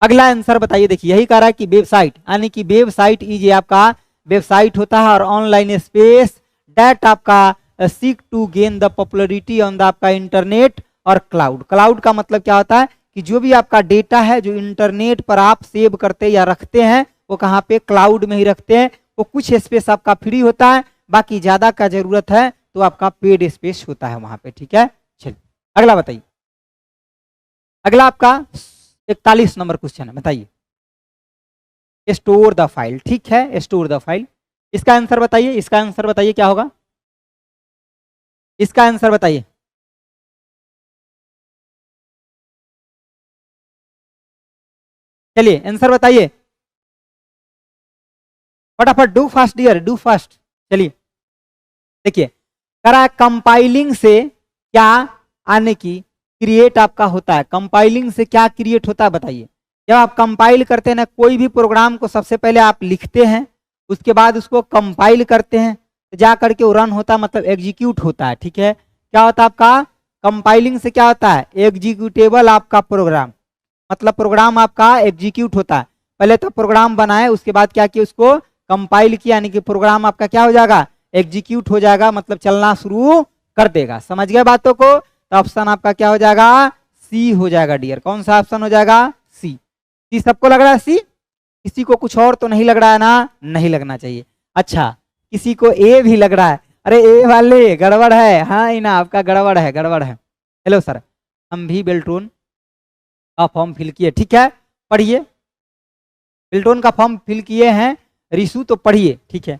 अगला आंसर बताइए, देखिए यही कह रहा है कि वेबसाइट, यानी कि वेबसाइट इज आपका वेबसाइट होता है और ऑनलाइन स्पेस दैट आपका seek to gain the popularity on the आपका इंटरनेट और क्लाउड। क्लाउड का मतलब क्या होता है कि जो भी आपका डेटा है जो इंटरनेट पर आप सेव करते या रखते हैं वो कहाँ पे, क्लाउड में ही रखते हैं। वो कुछ स्पेस आपका फ्री होता है, बाकी ज्यादा का जरूरत है तो आपका पेड स्पेस होता है वहां पे, ठीक है। चलिए अगला बताइए, अगला आपका 41 नंबर क्वेश्चन है, बताइए। स्टोर द फाइल, ठीक है, स्टोर द फाइल। इसका आंसर बताइए, इसका आंसर बताइए क्या होगा, इसका आंसर बताइए। चलिए आंसर बताइए फटाफट, do fast dear, do fast. चलिए देखिए, करा कंपाइलिंग से क्या आने की क्रिएट आपका होता है, कंपाइलिंग से क्या क्रिएट होता है बताइए। जब आप कंपाइल करते हैं ना कोई भी प्रोग्राम को, सबसे पहले आप लिखते हैं, उसके बाद उसको कंपाइल करते हैं, तो जा करके वो रन होता है, मतलब एग्जीक्यूट होता है, ठीक है। क्या होता है आपका कंपाइलिंग से, क्या होता है, एग्जीक्यूटेबल आपका प्रोग्राम, मतलब प्रोग्राम आपका एग्जीक्यूट होता है। पहले तो प्रोग्राम बनाए, उसके बाद क्या किया, उसको कंपाइल किया, यानी कि प्रोग्राम आपका क्या हो जाएगा, एग्जीक्यूट हो जाएगा, मतलब चलना शुरू कर देगा। समझ गए बातों को। तो ऑप्शन आपका क्या हो जाएगा, सी हो जाएगा डियर। कौन सा ऑप्शन हो जाएगा, सी। सी सबको लग रहा है सी, किसी को कुछ और तो नहीं लग रहा है ना, नहीं लगना चाहिए। अच्छा किसी को ए भी लग रहा है, अरे ए वाले गड़बड़ है, हाँ ना आपका गड़बड़ है, गड़बड़ है। हेलो सर, हम भी बेल्ट्रोन का फॉर्म फिल किए, ठीक है पढ़िए, बेल्ट्रोन का फॉर्म फिल किए हैं रिशु, तो पढ़िए, ठीक है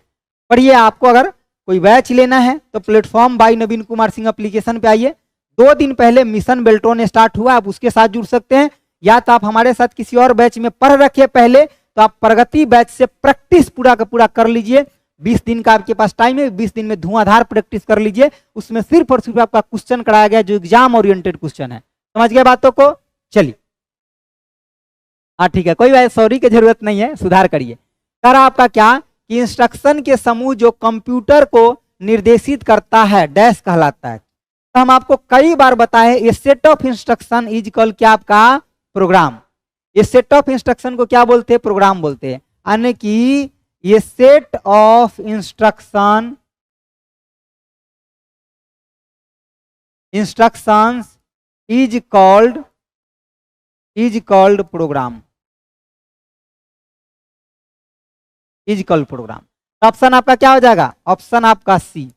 पढ़िए। आपको अगर कोई बैच लेना है तो प्लेटफॉर्म बाय नवीन कुमार सिंह एप्लीकेशन पे आइए। 2 दिन पहले मिशन बेल्ट्रोन स्टार्ट हुआ, आप उसके साथ जुड़ सकते हैं, या तो आप हमारे साथ किसी और बैच में पढ़ रखे पहले, तो आप प्रगति बैच से प्रैक्टिस पूरा का पूरा कर लीजिए। 20 दिन का आपके पास टाइम है, 20 दिन में धुआंधार प्रैक्टिस कर लीजिए। उसमें सिर्फ और सिर्फ आपका क्वेश्चन कराया गया जो एग्जाम ओरिएंटेड क्वेश्चन है। समझ गए बातों को, चलिए हाँ ठीक है, कोई बात सॉरी की जरूरत नहीं है, सुधार करिए। कर आपका क्या कि इंस्ट्रक्शन के समूह जो कंप्यूटर को निर्देशित करता है डैश कहलाता है। तो हम आपको कई बार बताए ये set of instruction is called क्या, आपका प्रोग्राम। ये सेट ऑफ इंस्ट्रक्शन को क्या बोलते हैं, प्रोग्राम बोलते हैं। यानी कि ये set of instructions is called programme, is called programme. Option आपका क्या हो जाएगा, ऑप्शन आपका सी।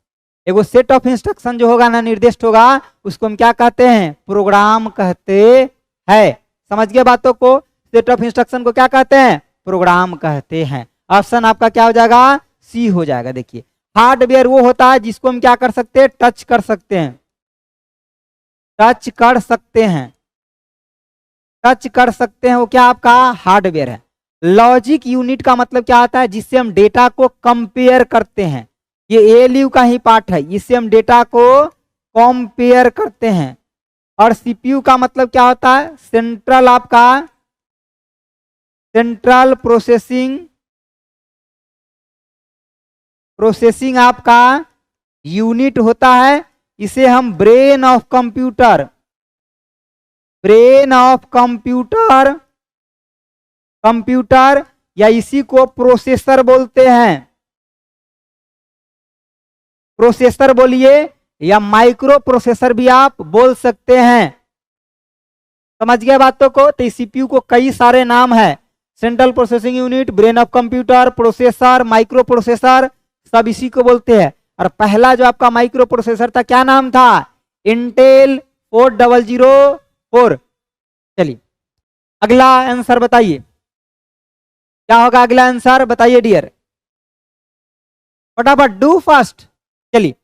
एगो सेट ऑफ इंस्ट्रक्शन जो होगा ना, निर्दिष्ट होगा, उसको हम क्या कहते हैं, प्रोग्राम कहते हैं। समझ गए बातों को, सेट ऑफ इंस्ट्रक्शन को क्या कहते हैं, प्रोग्राम कहते हैं। ऑप्शन आपका क्या हो जाएगा, सी हो जाएगा। देखिए हार्डवेयर वो होता है जिसको हम क्या कर सकते हैं, टच कर सकते हैं, टच कर सकते हैं, टच कर सकते हैं, वो क्या आपका हार्डवेयर है। लॉजिक यूनिट का मतलब क्या आता है, जिससे हम डेटा को कंपेयर करते हैं, ये एएलयू का ही पार्ट है, इससे हम डेटा को कंपेयर करते हैं। और सीपीयू का मतलब क्या होता है, सेंट्रल आपका सेंट्रल प्रोसेसिंग आपका यूनिट होता है, इसे हम ब्रेन ऑफ कंप्यूटर या इसी को प्रोसेसर बोलते हैं। प्रोसेसर बोलिए या माइक्रो प्रोसेसर भी आप बोल सकते हैं। समझ गए बातों को, तो सीपीयू को कई सारे नाम है, central processing unit, brain of computer, processor, micro processor, सब इसी को बोलते हैं। और पहला जो आपका माइक्रो प्रोसेसर था क्या नाम था, इंटेल 4004। चलिए अगला आंसर बताइए, क्या होगा अगला आंसर बताइए डियर, फटाफट डू फास्ट। चलिए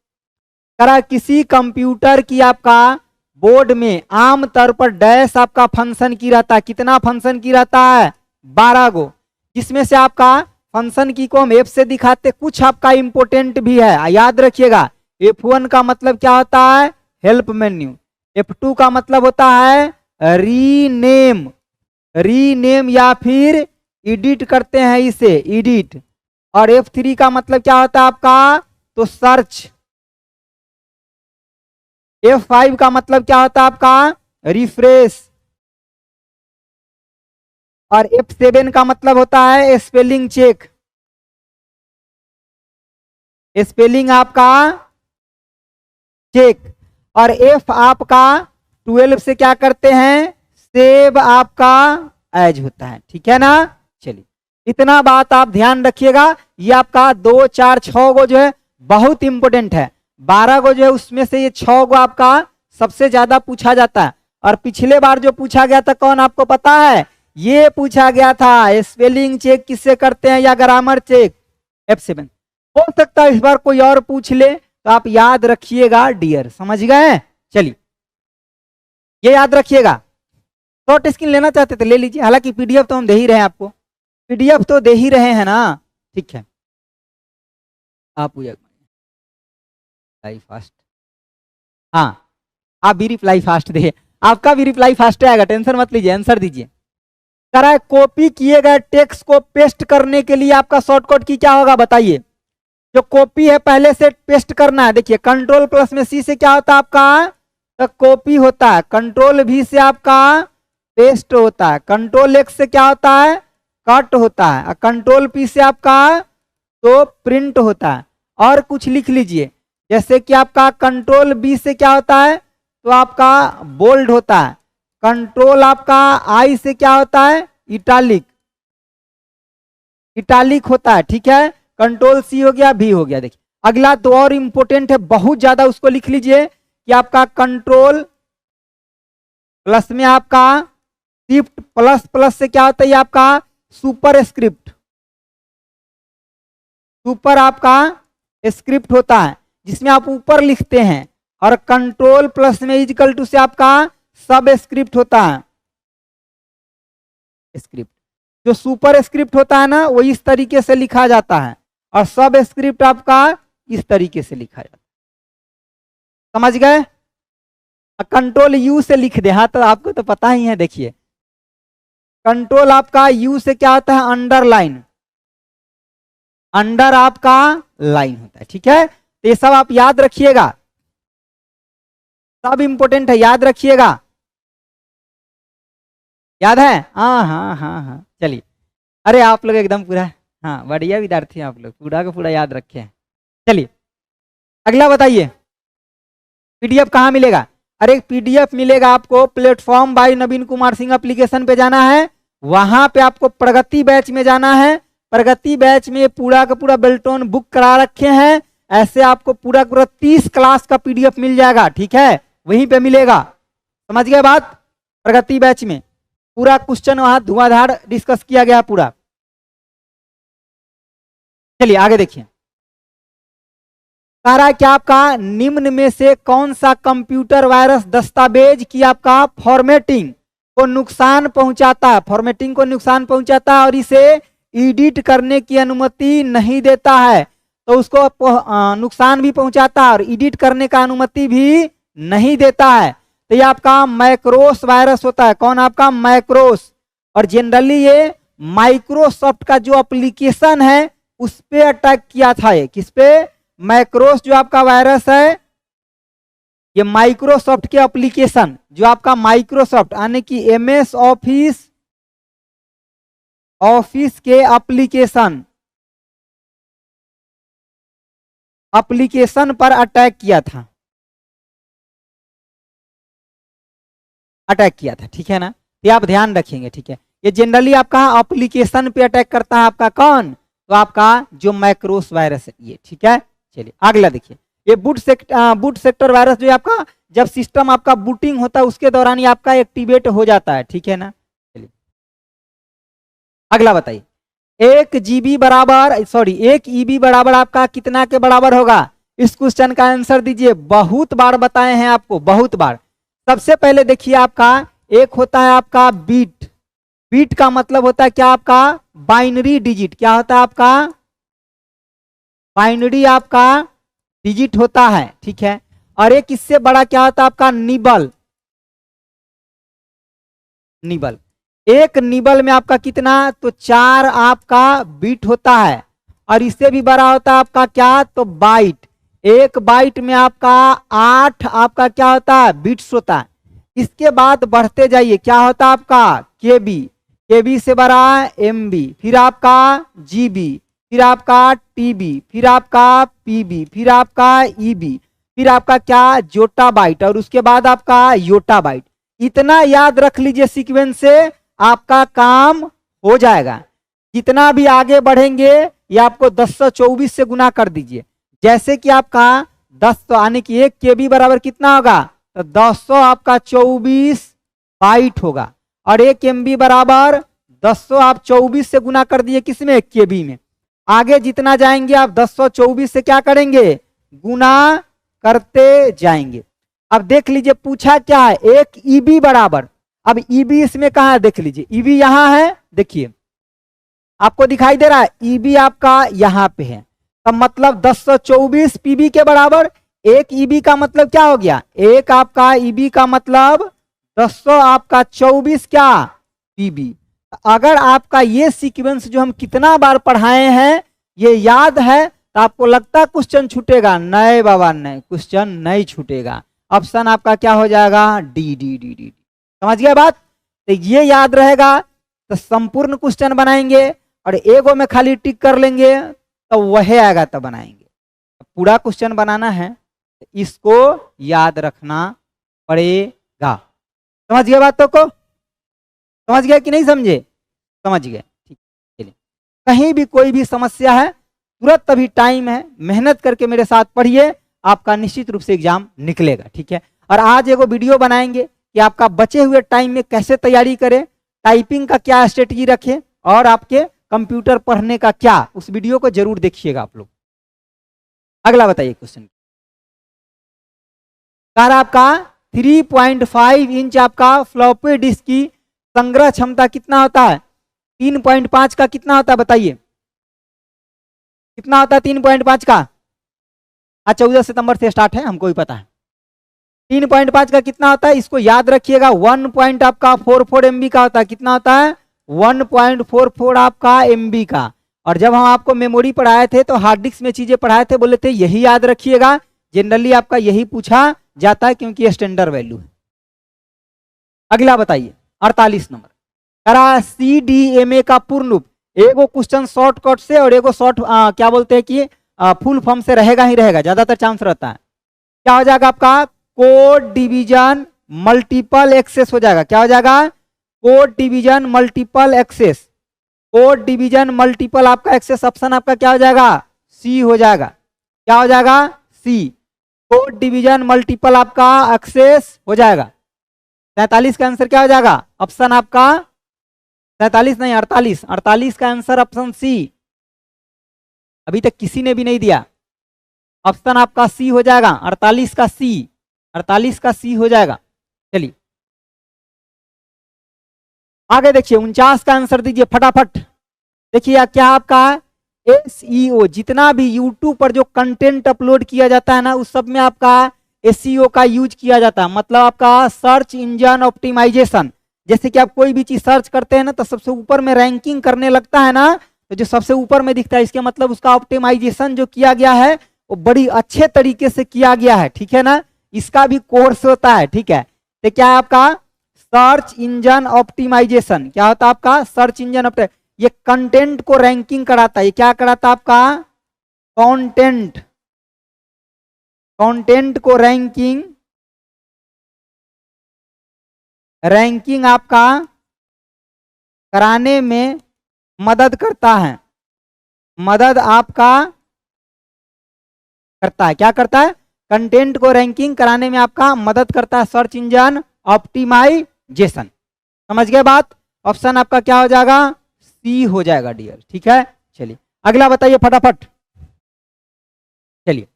करा किसी कंप्यूटर की आपका बोर्ड में आमतौर पर डैश आपका फंक्शन की रहता है, कितना फंक्शन की रहता है, 12 गो, जिसमें से आपका फंक्शन की को हम एफ से दिखाते, कुछ आपका इंपोर्टेंट भी है, याद रखिएगा। F1 का मतलब क्या होता है, हेल्प मेन्यू। F2 का मतलब होता है रीनेम या फिर एडिट करते हैं इसे, एडिट। और F3 का मतलब क्या होता है आपका, तो सर्च। F5 का मतलब क्या होता है आपका, रिफ्रेश। और F7 का मतलब होता है स्पेलिंग चेक, स्पेलिंग आपका चेक। और F आपका 12 से क्या करते हैं, सेव आपका एज होता है, ठीक है ना। चलिए इतना बात आप ध्यान रखिएगा, ये आपका 2, 4, 6 गो जो है बहुत इंपॉर्टेंट है। 12 गो जो है उसमें से ये 6 गो आपका सबसे ज्यादा पूछा जाता है। और पिछले बार जो पूछा गया था कौन आपको पता है, ये पूछा गया था स्पेलिंग चेक किससे करते हैं या ग्रामर चेक, F7। हो सकता है इस बार कोई और पूछ ले, तो आप याद रखिएगा डियर, समझ गए। चलिए ये याद रखिएगा। शॉर्ट स्क्रीन लेना चाहते थे ले लीजिए, हालांकि पीडीएफ तो हम दे ही रहे हैं आपको, पीडीएफ तो दे ही रहे हैं ना, ठीक है। आप रिप्लाई फास्ट, हाँ आप भी रिप्लाई फास्ट दे, आपका भी रिप्लाई फास्ट आएगा, टेंशन मत लीजिए, आंसर दीजिए। करा कॉपी किए गए टेक्स्ट को पेस्ट करने के लिए आपका शॉर्टकट की क्या होगा बताइए। जो कॉपी है पहले से पेस्ट करना है, देखिए कंट्रोल प्लस में सी से क्या होता है आपका, तो कॉपी होता है, कंट्रोल भी से आपका पेस्ट होता है, कंट्रोल एक्स से क्या होता है, कट होता है, और कंट्रोल पी से आपका तो प्रिंट होता है। और कुछ लिख लीजिए, जैसे कि आपका कंट्रोल बी से क्या होता है, तो आपका बोल्ड होता है। कंट्रोल आपका आई से क्या होता है, इटालिक, इटालिक होता है, ठीक है। कंट्रोल सी हो गया, भी हो गया। देखिए अगला तो और इंपॉर्टेंट है, बहुत ज्यादा, उसको लिख लीजिए कि आपका कंट्रोल प्लस में आपका शिफ्ट प्लस प्लस से क्या होता है, आपका सुपर स्क्रिप्ट, सुपर आपका स्क्रिप्ट होता है जिसमें आप ऊपर लिखते हैं, और कंट्रोल प्लस में इक्वल टू से आपका सब स्क्रिप्ट होता है। स्क्रिप्ट जो सुपर स्क्रिप्ट होता है ना, वो इस तरीके से लिखा जाता है, और सब स्क्रिप्ट आपका इस तरीके से लिखा जाता है। समझ गए? कंट्रोल यू से लिख दे, हाँ तो आपको तो पता ही है। देखिए कंट्रोल आपका यू से क्या होता है, अंडरलाइन, अंडर आपका लाइन होता है, ठीक है। तो ये सब आप याद रखिएगा, सब इंपॉर्टेंट है, याद रखिएगा। याद है? हाँ हाँ हाँ हाँ, चलिए। अरे आप लोग एकदम पूरा, हाँ बढ़िया विद्यार्थी हैं आप लोग, पूरा का पूरा याद रखे हैं। चलिए अगला बताइए, पीडीएफ कहाँ मिलेगा? अरे पीडीएफ मिलेगा आपको प्लेटफॉर्म बाय नवीन कुमार सिंह एप्लीकेशन पे जाना है, वहां पे आपको प्रगति बैच में जाना है। प्रगति बैच में पूरा का पूरा बेल्टोन बुक करा रखे हैं, ऐसे आपको पूरा पूरा 30 क्लास का पीडीएफ मिल जाएगा, ठीक है, वहीं पे मिलेगा। समझ गए बात? प्रगति बैच में पूरा क्वेश्चन वहां धुआंधार डिस्कस किया गया पूरा। चलिए आगे देखिए, कह रहा है कि आपका निम्न में से कौन सा कंप्यूटर वायरस दस्तावेज की आपका फॉर्मेटिंग को नुकसान पहुंचाता है, फॉर्मेटिंग को नुकसान पहुंचाता है और इसे एडिट करने की अनुमति नहीं देता है। तो उसको नुकसान भी पहुंचाता है और एडिट करने का अनुमति भी नहीं देता है। तो ये आपका मैक्रोस वायरस होता है। कौन? आपका मैक्रोस। और जनरली ये माइक्रोसॉफ्ट का जो एप्लीकेशन है उस पे अटैक किया था। ये किस पे? मैक्रोस जो आपका वायरस है, ये माइक्रोसॉफ्ट के एप्लीकेशन, जो आपका माइक्रोसॉफ्ट यानी कि एमएस ऑफिस के एप्लीकेशन पर अटैक किया था, अटैक किया था, ठीक है ना। ये आप ध्यान रखेंगे, ठीक है। ये जनरली आपका एप्लीकेशन पे अटैक करता है आपका कौन? तो आपका जो मैक्रोस वायरस है ये, ठीक है। चलिए अगला देखिए, ये बूट सेक्टर वायरस जो है आपका, जब सिस्टम आपका बूटिंग होता है उसके दौरान ये आपका एक्टिवेट हो जाता है, ठीक है ना। चलिए अगला बताइए, 1 ईबी बराबर आपका कितना के बराबर होगा? इस क्वेश्चन का आंसर दीजिए। बहुत बार बताए हैं आपको, बहुत बार। सबसे पहले देखिए, आपका एक होता है आपका बीट, बीट का मतलब होता है क्या? आपका बाइनरी डिजिट। क्या होता है आपका? बाइनरी आपका डिजिट होता है, ठीक है। और एक इससे बड़ा क्या होता है आपका? निबल। निबल, एक निबल में आपका कितना? तो 4 आपका बीट होता है। और इससे भी बड़ा होता है आपका क्या? तो बाइट। एक बाइट में आपका 8 आपका क्या होता है? बिट्स होता है। इसके बाद बढ़ते जाइए, क्या होता है आपका? केबी। केबी से बड़ा एमबी, फिर आपका जीबी, फिर आपका टीबी, फिर आपका पीबी, फिर आपका ईबी, फिर आपका क्या? जोटा बाइट, और उसके बाद आपका योटा बाइट। इतना याद रख लीजिए सीक्वेंस से, आपका काम हो जाएगा। जितना भी आगे बढ़ेंगे ये आपको 1024 से गुना कर दीजिए। जैसे कि आपका 10 यानी कि 1 केबी बराबर कितना होगा? तो 10 आपका 24 बाइट होगा। और 1 एमबी बराबर 10 आप 24 से गुना कर दिए, किसमें? केबी में। आगे जितना जाएंगे आप 1024 से क्या करेंगे? गुना करते जाएंगे। अब देख लीजिए पूछा क्या है? 1 ईबी बराबर, अब ईबी इसमें कहाँ है? देख लीजिए, ईबी यहाँ है, देखिए आपको दिखाई दे रहा है, ईबी आपका यहाँ पे है। तब मतलब 1024 पीबी के बराबर। 1 ईबी का मतलब क्या हो गया? 1 आपका ईबी का मतलब 10 आपका 24 क्या? पीबी। अगर आपका ये सीक्वेंस जो हम कितना बार पढ़ाए हैं ये याद है तो आपको लगता है क्वेश्चन छूटेगा? नहीं बाबा नहीं, क्वेश्चन नहीं छूटेगा। ऑप्शन आपका क्या हो जाएगा? D D D D. समझ गए बात? तो ये याद रहेगा तो संपूर्ण क्वेश्चन बनाएंगे, और एगो में खाली टिक कर लेंगे तो वही आएगा तो बनाएंगे। पूरा क्वेश्चन बनाना है तो इसको याद रखना पड़ेगा। समझ गए बातों को? समझ गए कि नहीं समझे? समझ गए, ठीक। चलिए, कहीं भी कोई भी समस्या है तुरंत, अभी टाइम है, मेहनत करके मेरे साथ पढ़िए, आपका निश्चित रूप से एग्जाम निकलेगा, ठीक है। और आज एगो वीडियो बनाएंगे कि आपका बचे हुए टाइम में कैसे तैयारी करें, टाइपिंग का क्या स्ट्रेटजी रखें, और आपके कंप्यूटर पढ़ने का क्या, उस वीडियो को जरूर देखिएगा आप लोग। अगला बताइए क्वेश्चन। सर आपका 3.5 इंच आपका फ्लॉपी डिस्क की संग्रह क्षमता कितना होता है? 3.5 का कितना होता है बताइए, कितना होता है 3.5 का? 14 सितंबर से स्टार्ट है, हमको भी पता है। 3.5 का कितना होता है, इसको याद रखिएगा। 1.44 MB का होता है। कितना होता है? 1.44 आपका MB का। और जब हम आपको मेमोरी पढ़ाए थे तो हार्ड डिस्क में चीजें पढ़ाए थे, बोले थे यही याद रखिएगा, जनरली आपका यही पूछा जाता है क्योंकि ये स्टैंडर्ड वैल्यू है। अगला बताइए 48 नंबर। CDMA का पूर्ण रूप, एगो क्वेश्चन शॉर्टकट से और एगो क्या बोलते हैं कि फुल फॉर्म से रहेगा ही रहेगा, ज्यादातर चांस रहता है। क्या हो जाएगा आपका? कोड डिवीजन मल्टीपल एक्सेस हो जाएगा। क्या हो जाएगा? Code division multiple access. Code division multiple आपका एक्सेस, ऑप्शन आपका क्या हो जाएगा? सी हो जाएगा। क्या हो जाएगा? सी। कोड डिवीजन मल्टीपल आपका एक्सेस हो जाएगा। 43 का आंसर क्या हो जाएगा? ऑप्शन आपका 43 नहीं 48, 48 का आंसर ऑप्शन सी। अभी तक किसी ने भी नहीं दिया, ऑप्शन आपका सी हो जाएगा। 48 का सी, 48 का सी हो जाएगा। चलिए आगे देखिए, 49 का आंसर दीजिए फटाफट। देखिए क्या आपका SEO, जितना भी यूट्यूब पर जो कंटेंट अपलोड किया जाता है ना, उस सब में आपका SEO का यूज किया जाता है। मतलब आपका सर्च इंजन ऑप्टिमाइजेशन। जैसे कि आप कोई भी चीज सर्च करते हैं ना, तो सबसे ऊपर में रैंकिंग करने लगता है ना, तो जो सबसे ऊपर में दिखता है, इसके मतलब उसका ऑप्टिमाइजेशन जो किया गया है वो बड़ी अच्छे तरीके से किया गया है, ठीक है ना। इसका भी कोर्स होता है, ठीक है। तो क्या है आपका? Search engine optimisation. क्या होता है आपका? Search engine optimisation. ये कंटेंट को रैंकिंग कराता है। ये क्या कराता है आपका? कंटेंट, कंटेंट को रैंकिंग आपका कराने में मदद करता है। मदद आपका करता है। क्या करता है? कंटेंट को रैंकिंग कराने में आपका मदद करता है सर्च इंजन ऑप्टिमाइजेशन। समझ गए बात? ऑप्शन आपका क्या हो जाएगा? सी हो जाएगा डियर, ठीक है। चलिए अगला बताइए फटाफट। चलिए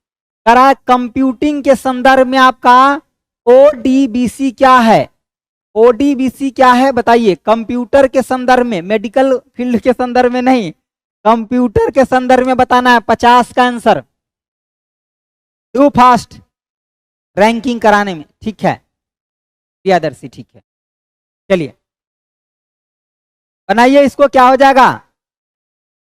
करा कंप्यूटिंग के संदर्भ में आपका ODBC क्या है? ODBC क्या है बताइए? कंप्यूटर के संदर्भ में, मेडिकल फील्ड के संदर्भ में नहीं, कंप्यूटर के संदर्भ में बताना है। 50 का आंसर। टू फास्ट रैंकिंग कराने में, ठीक है प्रियादर्शी, ठीक है। चलिए बनाइए इसको, क्या हो जाएगा?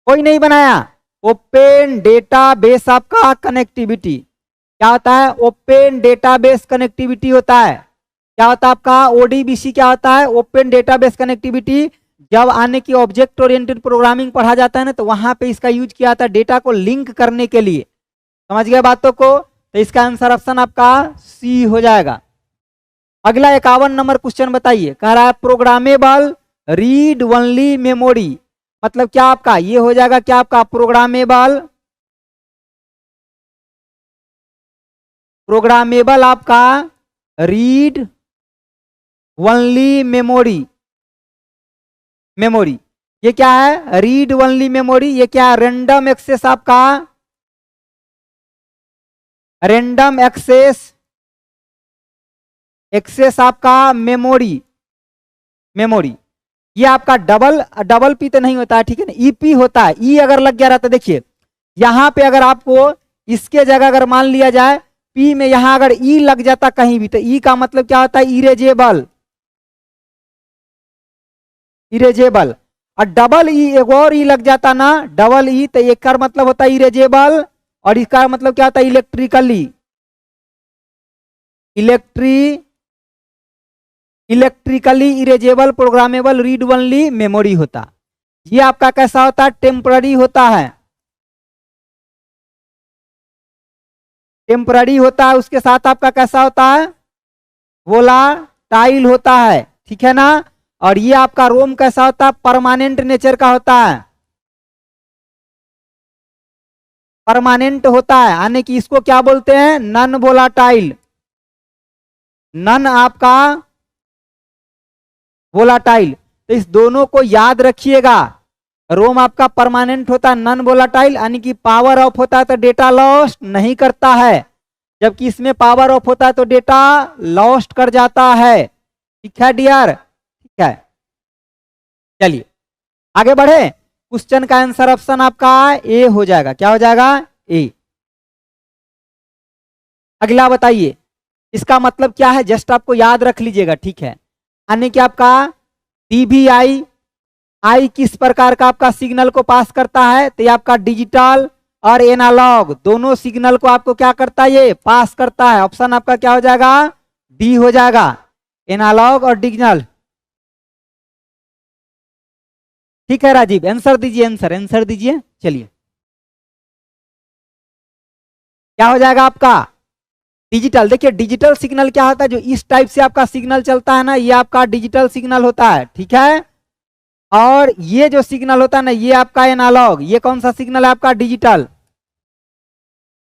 कोई नहीं बनाया? ओपन डेटाबेस आपका कनेक्टिविटी। क्या होता है? ओपन डेटाबेस कनेक्टिविटी होता है। क्या होता है आपका? ODBC क्या होता है? Open database connectivity. जब आने की ऑब्जेक्ट ओरिएंटेड प्रोग्रामिंग पढ़ा जाता है ना, तो वहां पे इसका यूज किया जाता है डेटा को लिंक करने के लिए। समझ गए बातों को? तो इसका आंसर ऑप्शन आपका सी हो जाएगा। अगला 51 नंबर क्वेश्चन बताइए। कह रहा है प्रोग्रामेबल रीड ओनली मेमोरी, मतलब क्या आपका ये हो जाएगा? क्या आपका? प्रोग्रामेबल, प्रोग्रामेबल आपका रीड ओनली मेमोरी, मेमोरी ये क्या है? Read only memory. ये क्या है? रैंडम एक्सेस आपका, रैंडम एक्सेस, एक्सेस आपका मेमोरी, मेमोरी। ये आपका डबल, डबल पी तो नहीं होता है, ठीक है ना, ईपी होता है। ई अगर लग गया रहता, देखिए यहां पे अगर आपको इसके जगह अगर मान लिया जाए पी में, यहां अगर ई लग जाता कहीं भी, तो ई का मतलब क्या होता है? Erasable, erasable. और डबल ई एक और ई लग जाता ना, डबल ई, तो एक का मतलब होता है इरेजेबल, और इसका मतलब क्या होता है? Electrically, electrically erasable programmable read only memory होता। ये आपका कैसा होता है? टेम्पररी होता है, टेम्पररी होता है। उसके साथ आपका कैसा होता है? वोलाटाइल होता है, ठीक है ना। और ये आपका रोम कैसा होता है, परमानेंट नेचर का होता है, परमानेंट होता है, यानी कि इसको क्या बोलते हैं, नन वोलाटाइल, नन आपका वोलाटाइल। तो इस दोनों को याद रखिएगा, रोम आपका परमानेंट होता है, नन वोलाटाइल, यानी कि पावर ऑफ होता है तो डेटा लॉस्ट नहीं करता है, जबकि इसमें पावर ऑफ होता है तो डेटा लॉस्ट कर जाता है, ठीक है डियर, ठीक है। चलिए आगे बढ़े, क्वेश्चन का आंसर ऑप्शन आपका ए हो जाएगा, क्या हो जाएगा, ए। अगला बताइए, इसका मतलब क्या है, जस्ट आपको याद रख लीजिएगा, ठीक है। यानी कि आपका डीवीआई आई किस प्रकार का आपका सिग्नल को पास करता है, तो ये आपका डिजिटल और एनालॉग दोनों सिग्नल को आपको क्या करता है, ये पास करता है। ऑप्शन आपका क्या हो जाएगा, डी हो जाएगा, एनालॉग और डिजिटल। ठीक है राजीव, आंसर दीजिए, आंसर दीजिए। चलिए क्या हो जाएगा आपका, डिजिटल। देखिए डिजिटल सिग्नल क्या होता है, जो इस टाइप से आपका सिग्नल चलता है ना, ये आपका डिजिटल सिग्नल होता है, ठीक है। और ये जो सिग्नल होता है ना, ये आपका एनालॉग। ये कौन सा सिग्नल है आपका, डिजिटल,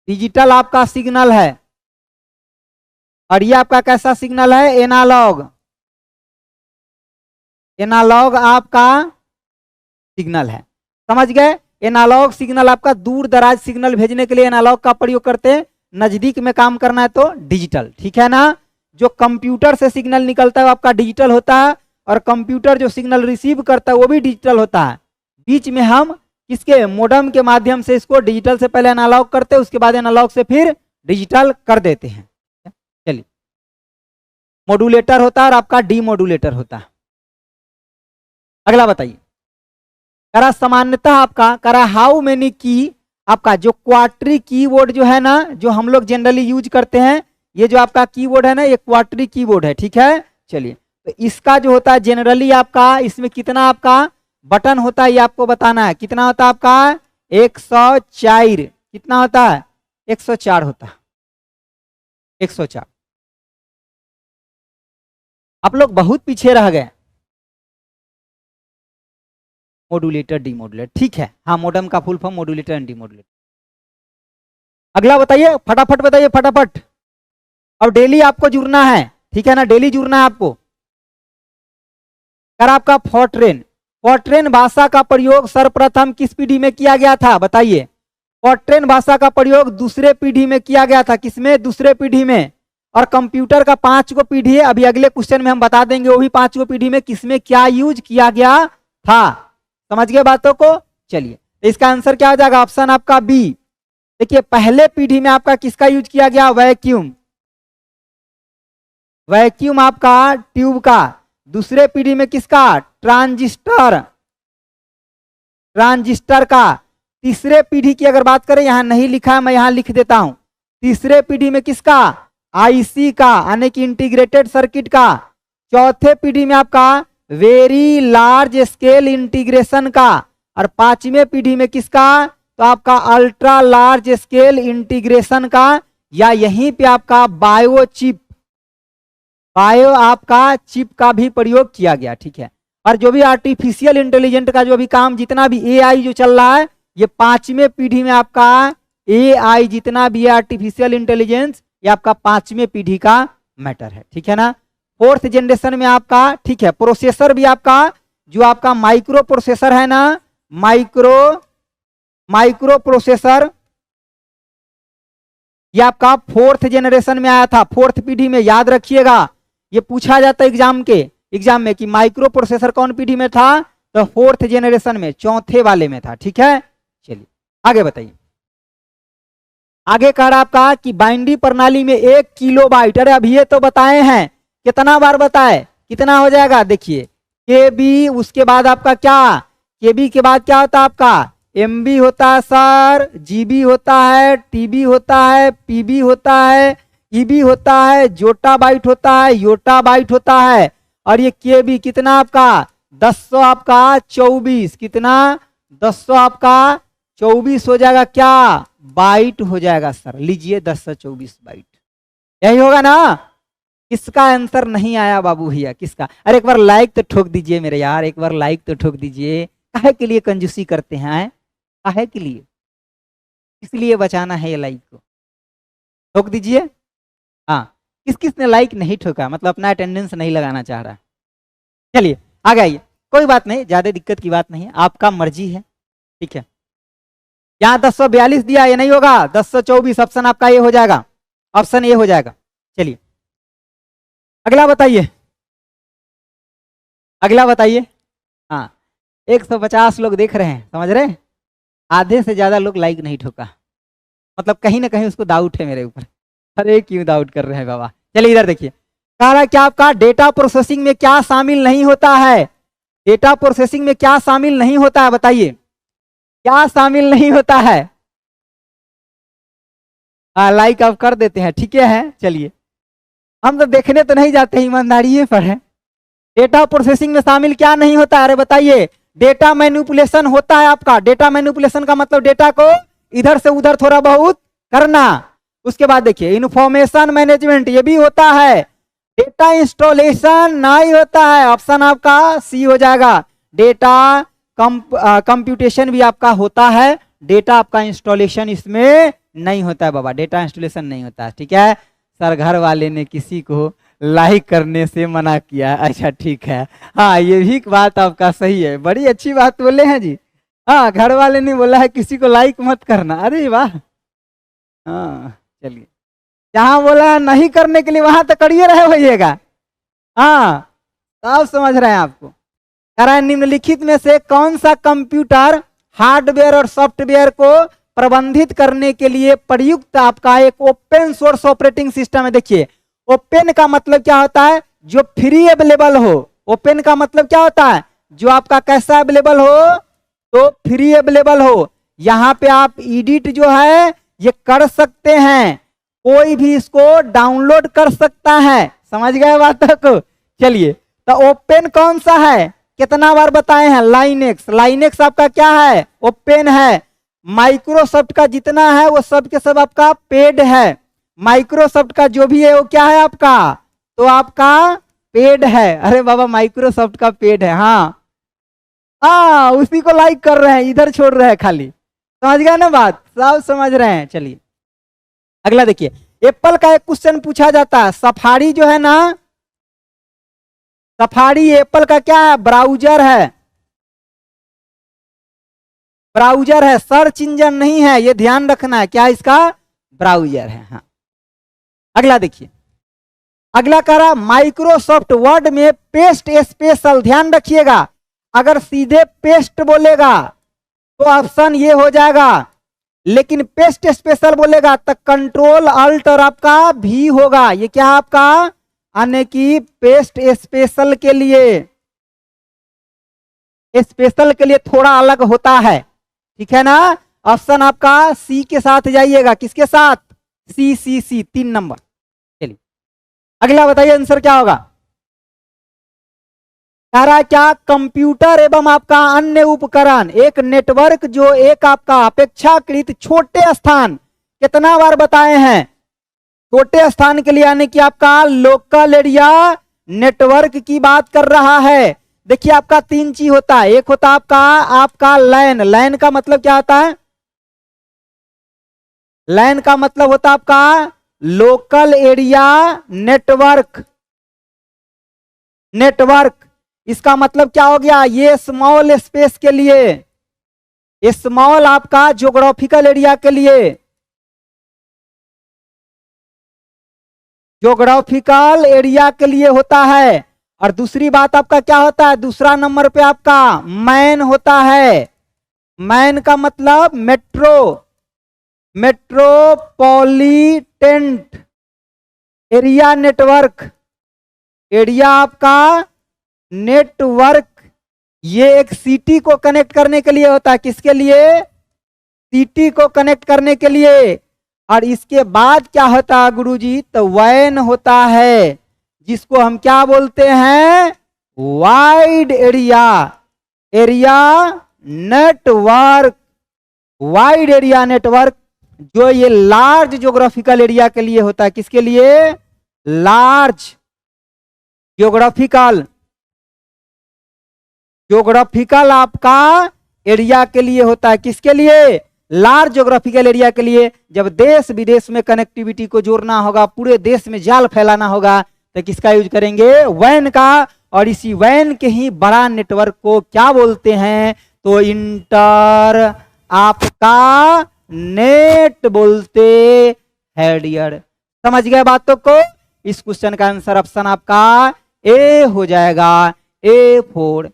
डिजिटल आपका सिग्नल है। और ये आपका कैसा सिग्नल है, एनालॉग, एनालॉग आपका सिग्नल है, समझ गए। एनालॉग सिग्नल आपका दूर दराज सिग्नल भेजने के लिए एनालॉग का प्रयोग करते हैं, नजदीक में काम करना है तो डिजिटल, ठीक है ना। जो कंप्यूटर से सिग्नल निकलता है वो आपका डिजिटल होता है, और कंप्यूटर जो सिग्नल रिसीव करता है वो भी डिजिटल होता है। बीच में हम किसके, मोडम के माध्यम से इसको डिजिटल से पहले एनालॉग करते हैं, उसके बाद एनालॉग से फिर डिजिटल कर देते हैं। चलिए मॉड्यूलेटर होता है और आपका डीमॉड्यूलेटर होता है। अगला बताइए, करा सामान्यतः आपका करा हाउ मेनी की, आपका जो क्वार्टरी कीबोर्ड जो है ना, जो हम लोग जनरली यूज करते हैं, ये जो आपका कीबोर्ड है ना, ये क्वार्टरी कीबोर्ड है, ठीक है। चलिए तो इसका जो होता है जनरली आपका, इसमें कितना आपका बटन होता है ये आपको बताना है। कितना होता है आपका, 104, कितना होता है, 104 होता है, 104। आप लोग बहुत पीछे रह गए, मॉड्यूलेटर डीमॉड्यूलेटर, ठीक है, हाँ मोडम का full form modulator and demodulator. अगला बताइए, फटाफट बताइए, फटाफट। अब डेली आपको जुड़ना है, ठीक है ना, डेली जुड़ना है आपको। कर आपका फोर्ट्रेन, फोर्ट्रेन भाषा का प्रयोग सर्वप्रथम किस पीढ़ी में किया गया था, बताइए। फोर्ट्रेन भाषा का प्रयोग दूसरे पीढ़ी में किया गया था, किसमें, दूसरे पीढ़ी में। और कंप्यूटर का 5 गो पीढ़ी है, अभी अगले क्वेश्चन में हम बता देंगे वो भी 5 गो पीढ़ी में किसमें क्या यूज किया गया था, समझ गए बातों को। चलिए तो इसका आंसर क्या हो जाएगा, ऑप्शन आपका बी। देखिए पहले पीढ़ी में आपका किसका यूज किया गया, वैक्यूम, वैक्यूम आपका ट्यूब का। दूसरे पीढ़ी में किसका, ट्रांजिस्टर, ट्रांजिस्टर का। तीसरे पीढ़ी की अगर बात करें, यहां नहीं लिखा है, मैं यहां लिख देता हूं। तीसरे पीढ़ी में किसका, आईसी का, यानी कि इंटीग्रेटेड सर्किट का। चौथे पीढ़ी में आपका वेरी लार्ज स्केल इंटीग्रेशन का। और 5वें पीढ़ी में किसका, तो आपका अल्ट्रा लार्ज स्केल इंटीग्रेशन का, या यहीं पे आपका बायो चिप, बायो आपका चिप का भी प्रयोग किया गया, ठीक है। और जो भी आर्टिफिशियल इंटेलिजेंट का जो भी काम, जितना भी एआई जो चल रहा है, ये 5वें पीढ़ी में आपका एआई जितना भी है आर्टिफिशियल इंटेलिजेंस, ये आपका 5वें पीढ़ी का मैटर है, ठीक है ना। 4th जनरेशन में आपका, ठीक है, प्रोसेसर भी आपका, जो आपका माइक्रो प्रोसेसर है ना, माइक्रो प्रोसेसर, ये आपका 4th जनरेशन में आया था, 4th पीढ़ी में। याद रखिएगा, ये पूछा जाता है एग्जाम में कि माइक्रो प्रोसेसर कौन पीढ़ी में था, तो 4th जनरेशन में, चौथे वाले में था, ठीक है। चलिए आगे बताइए, आगे कह रहा आपका कि बाइनरी प्रणाली में 1 किलोबाइट, अरे अभी ये तो बताए हैं, कितना बार बताए, कितना हो जाएगा, देखिए केबी, उसके बाद आपका क्या, केबी के बाद क्या होता है आपका, एमबी होता है सर, जीबी होता है, टीबी होता है, पीबी होता है, ईबी होता है, जोटा बाइट होता है, योटा बाइट होता है। और ये केबी कितना आपका, 10 आपका 24, कितना, 10 आपका 24 हो जाएगा, क्या बाइट हो जाएगा सर, लीजिए 10 से 24 बाइट, यही होगा ना। इसका आंसर नहीं आया बाबू भैया, किसका? अरे एक बार लाइक तो ठोक दीजिए मेरे यार, एक बार लाइक तो ठोक दीजिए। काहे के लिए कंजूसी करते हैं? काहे के लिए? इसलिए बचाना है ये लाइक को, ठोक दीजिए। हाँ, किस किस ने लाइक नहीं ठोका, मतलब अपना अटेंडेंस नहीं लगाना चाह रहा। चलिए आगे आइए, कोई बात नहीं, ज्यादा दिक्कत की बात नहीं है, आपका मर्जी है, ठीक है। यहाँ 1042 दिया, ये नहीं होगा, 1024 ऑप्शन आपका ये हो जाएगा, ऑप्शन ये हो जाएगा। चलिए अगला बताइए, अगला बताइए। हाँ 150 लोग देख रहे हैं, समझ रहे हैं? आधे से ज्यादा लोग लाइक नहीं ठोका, मतलब कहीं ना कहीं उसको डाउट है मेरे ऊपर। अरे क्यों डाउट कर रहे हैं बाबा? चलिए इधर देखिए, कह रहा है क्या आपका डेटा प्रोसेसिंग में क्या शामिल नहीं होता है? डेटा प्रोसेसिंग में क्या शामिल नहीं होता है, बताइए क्या शामिल नहीं होता है? लाइक आप कर देते हैं, ठीक है। चलिए हम तो देखने तो नहीं जाते, ईमानदारी पर है। डेटा प्रोसेसिंग में शामिल क्या नहीं होता है? अरे बताइए। डेटा मैनिपुलेशन होता है आपका। डेटा मैनिपुलेशन का मतलब डेटा को इधर से उधर थोड़ा बहुत करना। उसके बाद देखिए इंफॉर्मेशन मैनेजमेंट, ये भी होता है। डेटा इंस्टॉलेशन नहीं होता है, ऑप्शन आपका सी हो जाएगा। डेटा कंप्यूटेशन भी आपका होता है, डेटा आपका इंस्टॉलेशन इसमें नहीं होता है बाबा, डेटा इंस्टॉलेशन नहीं होता है, ठीक है। सर घर वाले ने किसी को लाइक करने से मना किया, अच्छा ठीक है। हाँ ये भी बात आपका सही है, बड़ी अच्छी बात बोले हैं जी। हाँ घर वाले ने बोला है किसी को लाइक मत करना, अरे वाह। हाँ चलिए, जहाँ बोला नहीं करने के लिए वहां तो करिए रहे होइएगा। हाँ सब समझ रहे हैं आपको। कह रहा है निम्नलिखित में से कौन सा कंप्यूटर हार्डवेयर और सॉफ्टवेयर को प्रबंधित करने के लिए प्रयुक्त आपका एक ओपन सोर्स ऑपरेटिंग सिस्टम है? देखिए ओपन का मतलब क्या होता है? जो फ्री अवेलेबल हो। ओपन का मतलब क्या होता है? जो आपका कैसा अवेलेबल हो? तो फ्री अवेलेबल हो। यहाँ पे आप एडिट जो है ये कर सकते हैं, कोई भी इसको डाउनलोड कर सकता है, समझ गए बात को? चलिए तो ओपन कौन सा है, कितना बार बताए हैं? लाइनेक्स। लाइनेक्स आपका क्या है? ओपन है। माइक्रोसॉफ्ट का जितना है वो सब के सब आपका पेड है। माइक्रोसॉफ्ट का जो भी है वो क्या है आपका? तो आपका पेड है। अरे बाबा माइक्रोसॉफ्ट का पेड है। हाँ उसी को लाइक कर रहे हैं, इधर छोड़ रहे हैं खाली, समझ गए ना बात? सब समझ रहे हैं। चलिए अगला देखिए, एप्पल का एक क्वेश्चन पूछा जाता है, सफारी जो है ना, सफारी एप्पल का क्या है? ब्राउजर है। ब्राउजर है, सर्च इंजन नहीं है, ये ध्यान रखना है। क्या इसका? ब्राउजर है। हाँ अगला देखिए, अगला कह रहा माइक्रोसॉफ्ट वर्ड में पेस्ट स्पेशल, ध्यान रखिएगा अगर सीधे पेस्ट बोलेगा तो ऑप्शन ये हो जाएगा, लेकिन पेस्ट स्पेशल बोलेगा तो कंट्रोल अल्ट और आपका भी होगा। ये क्या है आपका? यानी कि पेस्ट स्पेशल के लिए, स्पेशल के लिए थोड़ा अलग होता है, ठीक है ना। ऑप्शन आपका सी के साथ जाइएगा, किसके साथ? सी सी सी 3 नंबर। चलिए अगला बताइए आंसर क्या होगा। कह रहा है क्या कंप्यूटर एवं आपका अन्य उपकरण एक नेटवर्क जो एक आपका अपेक्षाकृत छोटे स्थान, कितना बार बताए हैं? छोटे स्थान के लिए, यानी कि आपका लोकल एरिया नेटवर्क की बात कर रहा है। देखिए आपका 3 चीज होता है, एक होता है आपका लैन। लैन का मतलब क्या होता है? लैन का मतलब होता है आपका लोकल एरिया नेटवर्क। नेटवर्क इसका मतलब क्या हो गया? ये स्मॉल स्पेस के लिए, स्मॉल आपका ज्योग्राफिकल एरिया के लिए, ज्योग्राफिकल एरिया के लिए होता है। और दूसरी बात आपका क्या होता है? दूसरा नंबर पे आपका मैन होता है। मैन का मतलब metro, metropolitan area network. Area आपका नेटवर्क ये एक सिटी को कनेक्ट करने के लिए होता है। किसके लिए? सिटी को कनेक्ट करने के लिए। और इसके बाद क्या होता है गुरुजी? तो वैन होता है, जिसको हम क्या बोलते हैं? Wide area, area network. Wide area network जो ये लार्ज ज्योग्राफिकल एरिया के लिए होता है। किसके लिए? लार्ज ज्योग्राफिकल, ज्योग्राफिकल आपका एरिया के लिए होता है। किसके लिए? लार्ज ज्योग्राफिकल एरिया के लिए। जब देश विदेश में कनेक्टिविटी को जोड़ना होगा, पूरे देश में जाल फैलाना होगा, तो किसका यूज करेंगे? वैन का। और इसी वैन के ही बड़ा नेटवर्क को क्या बोलते हैं? तो इंटर आपका नेट बोलते हैं डियर। समझ गए बातों को? इस क्वेश्चन का आंसर ऑप्शन आपका ए हो जाएगा, ए फॉर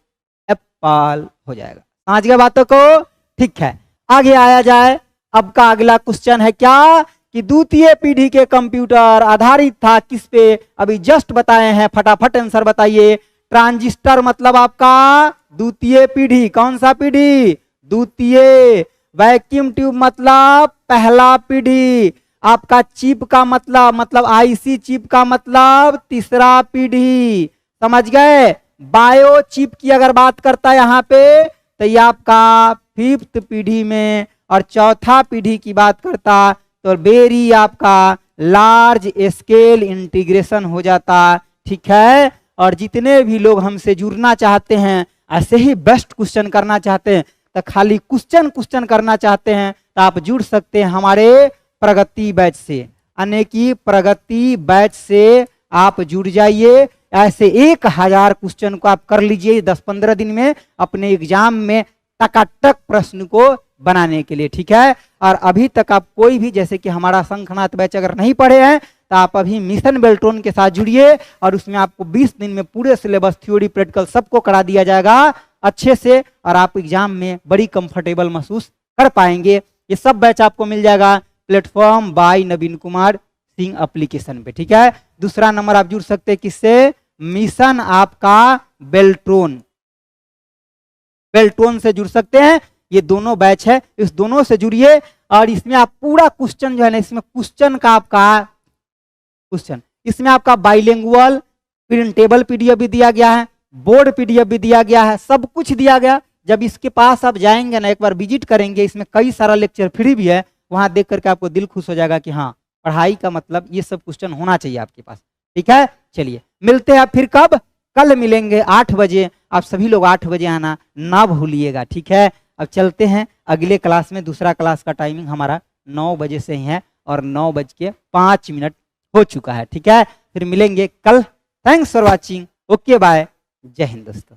एप्पल हो जाएगा। समझ गए बातों को? ठीक है, आगे आया जाए। अब का अगला क्वेश्चन है क्या कि द्वितीय पीढ़ी के कंप्यूटर आधारित था किस पे? अभी जस्ट बताए हैं, फटाफट आंसर बताइए। ट्रांजिस्टर मतलब आपका द्वितीय पीढ़ी। कौन सा पीढ़ी? द्वितीय। वैक्यूम ट्यूब मतलब पहला पीढ़ी। आपका चिप का मतलब आईसी चिप का मतलब तीसरा पीढ़ी। समझ गए? बायो चिप की अगर बात करता है यहाँ पे, तो ये आपका फिफ्थ पीढ़ी में। और चौथा पीढ़ी की बात करता तो वेरी आपका लार्ज स्केल इंटीग्रेशन हो जाता। ठीक है? और जितने भी लोग हमसे जुड़ना चाहते हैं, ऐसे ही बेस्ट क्वेश्चन करना चाहते हैं, तो खाली क्वेश्चन करना चाहते हैं, तो आप जुड़ सकते हैं हमारे प्रगति बैच से। यानी कि प्रगति बैच से आप जुड़ जाइए। ऐसे 1000 क्वेश्चन को आप कर लीजिए 10-15 दिन में अपने एग्जाम में टकाटक प्रश्न को बनाने के लिए। ठीक है? और अभी तक आप कोई भी, जैसे कि हमारा शंखनाथ बैच अगर नहीं पढ़े हैं, तो आप अभी मिशन बेल्ट्रॉन के साथ जुड़िए। और उसमें आपको 20 दिन में पूरे सिलेबस, थ्योरी, प्रैक्टिकल सबको करा दिया जाएगा अच्छे से, और आप एग्जाम में बड़ी कंफर्टेबल महसूस कर पाएंगे। ये सब बैच आपको मिल जाएगा प्लेटफॉर्म बाय नवीन कुमार सिंह एप्लीकेशन पे। ठीक है? दूसरा नंबर आप जुड़ सकते हैं किससे? मिशन आपका बेल्ट्रॉन, बेल्ट्रॉन से जुड़ सकते हैं। ये दोनों बैच है, इस दोनों से जुड़िए। और इसमें आप पूरा क्वेश्चन जो है ना, इसमें क्वेश्चन का आपका क्वेश्चन, इसमें आपका बाइलिंगुअल प्रिंटेबल पीडीएफ भी दिया गया है, बोर्ड पीडीएफ भी दिया गया है, सब कुछ दिया गया। जब इसके पास आप जाएंगे ना, एक बार विजिट करेंगे, इसमें कई सारा लेक्चर फ्री भी है, वहां देख करके आपको दिल खुश हो जाएगा कि हाँ, पढ़ाई का मतलब ये सब क्वेश्चन होना चाहिए आपके पास। ठीक है? चलिए मिलते हैं फिर कब? कल मिलेंगे 8 बजे। आप सभी लोग 8 बजे आना ना भूलिएगा। ठीक है? अब चलते हैं अगले क्लास में। दूसरा क्लास का टाइमिंग हमारा 9 बजे से ही है, और 9:05 हो चुका है। ठीक है? फिर मिलेंगे कल। Thanks for watching. Okay bye. जय हिंद दोस्तों।